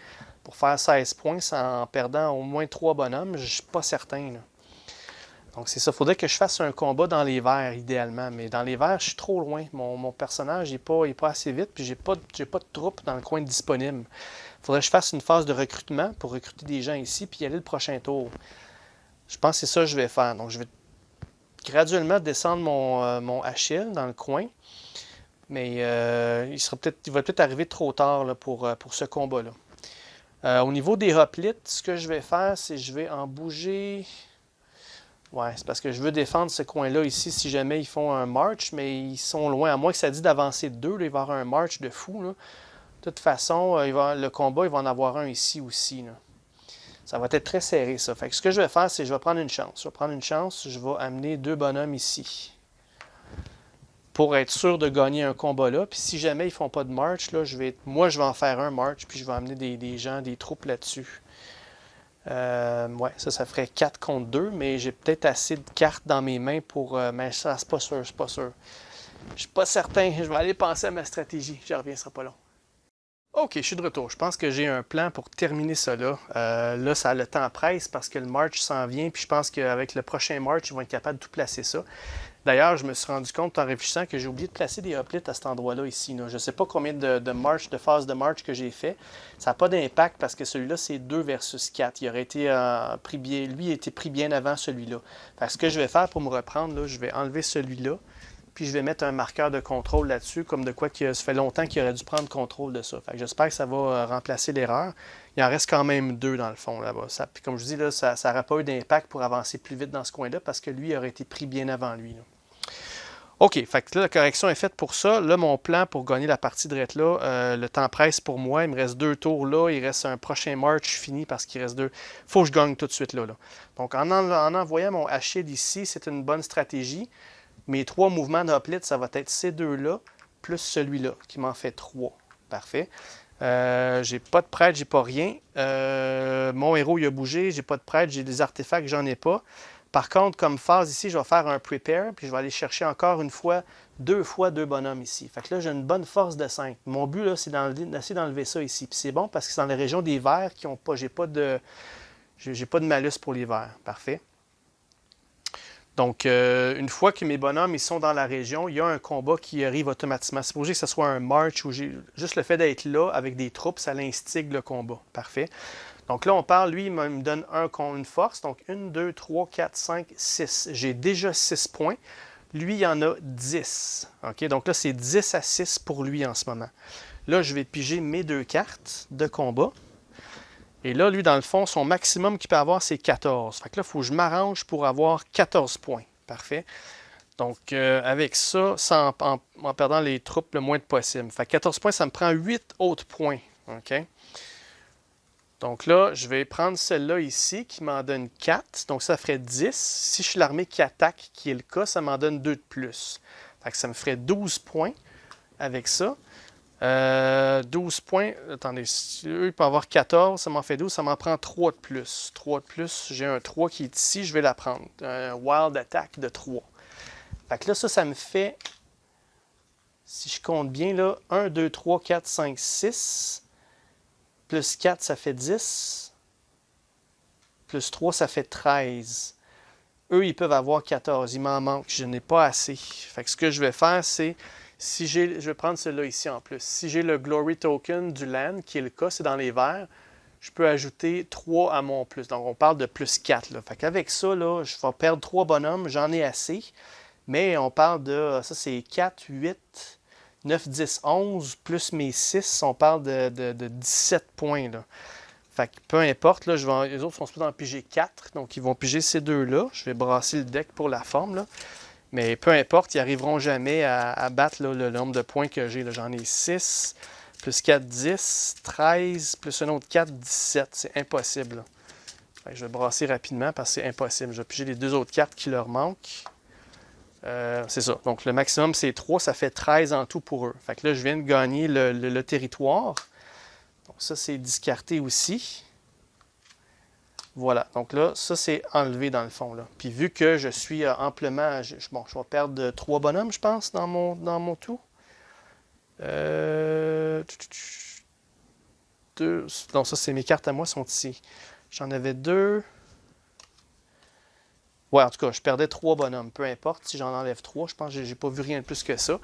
pour faire 16 points en perdant au moins 3 bonhommes? Je ne suis pas certain. Là. Donc c'est ça, il faudrait que je fasse un combat dans les verts idéalement, mais dans les verts, je suis trop loin. Mon personnage n'est pas assez vite, puis j'ai pas de troupes dans le coin disponible. Il faudrait que je fasse une phase de recrutement pour recruter des gens ici, puis y aller le prochain tour. Je pense que c'est ça que je vais faire. Donc je vais graduellement descendre mon Achille dans le coin. Mais il va peut-être arriver trop tard là, pour ce combat-là. Au niveau des hoplites, ce que je vais faire, c'est que je vais en bouger. Ouais, c'est parce que je veux défendre ce coin-là ici si jamais ils font un march, mais ils sont loin. À moins que ça dise d'avancer de 2, là, il va y avoir un march de fou. Là. De toute façon, le combat, il va en avoir un ici aussi. Là. Ça va être très serré, ça. Fait que ce que je vais faire, c'est que je vais prendre une chance. Je vais amener 2 bonhommes ici. Pour être sûr de gagner un combat là. Puis si jamais ils font pas de march, là, moi je vais en faire un march, puis je vais amener des gens, des troupes là-dessus. Ouais, ça ferait 4 contre 2, mais j'ai peut-être assez de cartes dans mes mains pour. Mais ça, c'est pas sûr. Je suis pas certain. Je vais aller penser à ma stratégie. Je reviens, ce sera pas long. Ok, je suis de retour. Je pense que j'ai un plan pour terminer ça là. Là, ça le temps presse parce que le march s'en vient, puis je pense qu'avec le prochain march, ils vont être capables de tout placer ça. D'ailleurs, je me suis rendu compte en réfléchissant que j'ai oublié de placer des hoplites à cet endroit-là ici. Là. Je ne sais pas combien de phases de march que j'ai fait. Ça n'a pas d'impact parce que celui-là, c'est 2 versus 4. Il aurait été pris bien. Lui, il a été pris bien avant celui-là. Fait que ce que je vais faire pour me reprendre, là, je vais enlever celui-là. Puis je vais mettre un marqueur de contrôle là-dessus, comme de quoi ça fait longtemps qu'il aurait dû prendre contrôle de ça. Fait que j'espère que ça va remplacer l'erreur. Il en reste quand même 2 dans le fond là-bas. Puis comme je dis, là, ça n'aurait pas eu d'impact pour avancer plus vite dans ce coin-là parce que lui aurait été pris bien avant lui. Là. OK, fait que là, la correction est faite pour ça. Là, mon plan pour gagner la partie de là, le temps presse pour moi. Il me reste 2 tours là. Il reste un prochain march fini parce qu'il reste 2. Il faut que je gagne tout de suite là. Donc, en envoyant mon Achille ici, c'est une bonne stratégie. Mes 3 mouvements d'hoplite, ça va être ces 2-là, plus celui-là, qui m'en fait 3. Parfait. J'ai pas de prêtre, j'ai pas rien. Mon héros, il a bougé. J'ai pas de prêtre, j'ai des artefacts, j'en ai pas. Par contre, comme phase ici, je vais faire un prepare, puis je vais aller chercher encore une fois 2 bonhommes ici. Fait que là, j'ai une bonne force de 5. Mon but, là, c'est d'essayer d'enlever ça ici. Puis c'est bon parce que c'est dans la région des verts qui ont pas. J'ai pas J'ai pas de malus pour l'hiver. Parfait. Donc, une fois que mes bonhommes ils sont dans la région, il y a un combat qui arrive automatiquement. Supposé que ce soit un march où juste le fait d'être là avec des troupes, ça l'instigue le combat. Parfait. Donc là, on parle, lui, il me donne une force. Donc, 1, 2, 3, 4, 5, 6. J'ai déjà 6 points. Lui, il en a 10. OK? Donc là, c'est 10 à 6 pour lui en ce moment. Là, je vais piger mes 2 cartes de combat. Et là, lui, dans le fond, son maximum qu'il peut avoir, c'est 14. Fait que là, il faut que je m'arrange pour avoir 14 points. Parfait. Donc, avec ça, en perdant les troupes le moins possible. Fait que 14 points, ça me prend 8 autres points. OK? Donc là, je vais prendre celle-là ici qui m'en donne 4. Donc, ça ferait 10. Si je suis l'armée qui attaque, qui est le cas, ça m'en donne 2 de plus. Fait que ça me ferait 12 points avec ça. 12 points. Attendez, si eux, ils peuvent avoir 14, ça m'en fait 12, ça m'en prend 3 de plus. 3 de plus, j'ai un 3 qui est ici, je vais la prendre. Un Wild Attack de 3. Fait que là, ça me fait, si je compte bien, là, 1, 2, 3, 4, 5, 6. Plus 4, ça fait 10. Plus 3, ça fait 13. Eux, ils peuvent avoir 14. Il m'en manque. Je n'ai pas assez. Fait que ce que je vais faire, c'est je vais prendre celui-là ici en plus. Si j'ai le Glory Token du Land, qui est le cas, c'est dans les verts, je peux ajouter 3 à mon plus. Donc, on parle de plus 4. Là. Fait qu'avec ça, là, je vais perdre 3 bonhommes. J'en ai assez. Mais on parle de... Ça, c'est 4, 8, 9, 10, 11, plus mes 6. On parle de 17 points. Là. Fait que peu importe, là, les autres sont supposés en piger 4. Donc, ils vont piger ces deux-là. Je vais brasser le deck pour la forme, là. Mais peu importe, ils n'arriveront jamais à battre là, le nombre de points que j'ai. J'en ai 6, plus 4, 10, 13, plus un autre 4, 17. C'est impossible. Là. Je vais brasser rapidement parce que c'est impossible. Je vais piger les 2 autres cartes qui leur manquent. C'est ça. Donc, le maximum, c'est 3. Ça fait 13 en tout pour eux. Fait que là, je viens de gagner le territoire. Donc, ça, c'est discarté aussi. Voilà, donc là, ça c'est enlevé dans le fond. Là. Puis vu que je suis amplement... je vais perdre 3 bonhommes, je pense, dans mon tout. 2. Donc ça, c'est mes cartes à moi, sont ici. J'en avais 2. Ouais, en tout cas, je perdais 3 bonhommes. Peu importe, si j'en enlève 3, je pense que j'ai pas vu rien de plus que ça.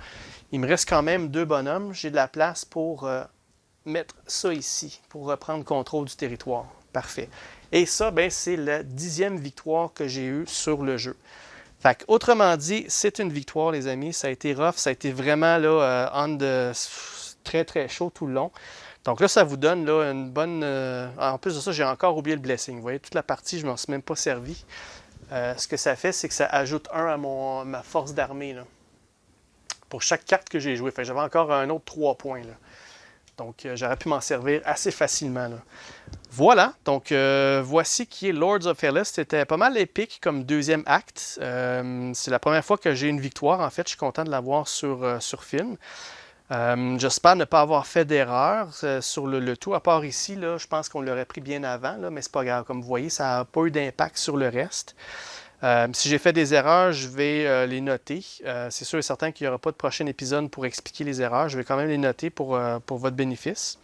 Il me reste quand même 2 bonhommes. J'ai de la place pour mettre ça ici, pour reprendre contrôle du territoire. Parfait. Et ça, ben, c'est la 10e victoire que j'ai eue sur le jeu. Fait que, autrement dit, c'est une victoire, les amis. Ça a été rough, ça a été vraiment là, très très chaud tout le long. Donc là, ça vous donne là, une bonne... En plus de ça, j'ai encore oublié le blessing. Vous voyez, toute la partie, je ne m'en suis même pas servi. Ce que ça fait, c'est que ça ajoute 1 à ma force d'armée. Là, pour chaque carte que j'ai jouée. Fait que j'avais encore un autre 3 points. Là. Donc, j'aurais pu m'en servir assez facilement. Là. Voilà, donc voici qui est Lords of Hellas. C'était pas mal épique comme deuxième acte. C'est la première fois que j'ai une victoire. En fait, je suis content de l'avoir sur film. J'espère ne pas avoir fait d'erreur sur le tout. À part ici, là, je pense qu'on l'aurait pris bien avant, là, mais c'est pas grave. Comme vous voyez, ça n'a pas eu d'impact sur le reste. Si j'ai fait des erreurs, je vais les noter. C'est sûr et certain qu'il n'y aura pas de prochain épisode pour expliquer les erreurs. Je vais quand même les noter pour votre bénéfice.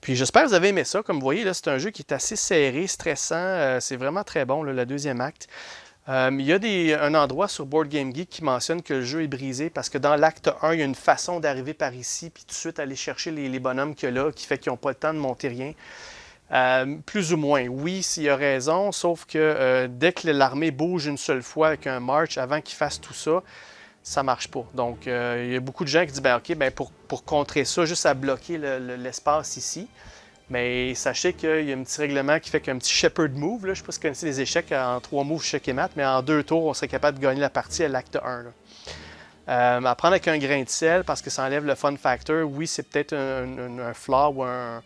Puis j'espère que vous avez aimé ça. Comme vous voyez, là, c'est un jeu qui est assez serré, stressant. C'est vraiment très bon, là, le deuxième acte. Il y a un endroit sur Board Game Geek qui mentionne que le jeu est brisé parce que dans l'acte 1, il y a une façon d'arriver par ici, puis tout de suite aller chercher les bonhommes qu'il y a là, qui fait qu'ils n'ont pas le temps de monter rien. Plus ou moins, oui, s'il a raison, sauf que dès que l'armée bouge une seule fois avec un march, avant qu'il fasse tout ça, ça ne marche pas. Donc, il y a beaucoup de gens qui disent, ben, OK, ben, pour contrer ça, juste à bloquer l'espace ici. Mais sachez qu'il y a un petit règlement qui fait qu'un petit shepherd move, là, je ne sais pas si vous connaissez les échecs en 3 moves check et mat, mais en 2 tours, on serait capable de gagner la partie à l'acte 1. À prendre avec un grain de sel parce que ça enlève le fun factor. Oui, c'est peut-être un flaw ou un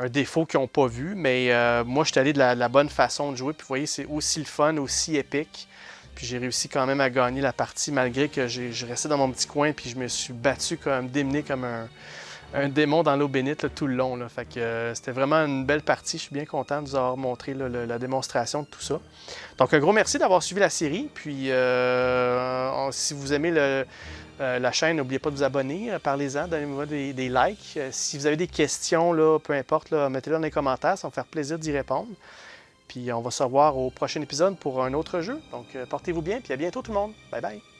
défaut qu'ils n'ont pas vu, mais moi, je suis allé de la bonne façon de jouer. Puis vous voyez, c'est aussi le fun, aussi épique. Puis j'ai réussi quand même à gagner la partie malgré que je restais dans mon petit coin puis je me suis battu démené comme un démon dans l'eau bénite là, tout le long. Là. Fait que c'était vraiment une belle partie. Je suis bien content de vous avoir montré là, la démonstration de tout ça. Donc un gros merci d'avoir suivi la série. Puis si vous aimez la chaîne, n'oubliez pas de vous abonner. Parlez-en, donnez-moi des likes. Si vous avez des questions, là, peu importe, mettez-les dans les commentaires. Ça va me faire plaisir d'y répondre. Puis on va se revoir au prochain épisode pour un autre jeu. Donc portez-vous bien, puis à bientôt tout le monde. Bye bye!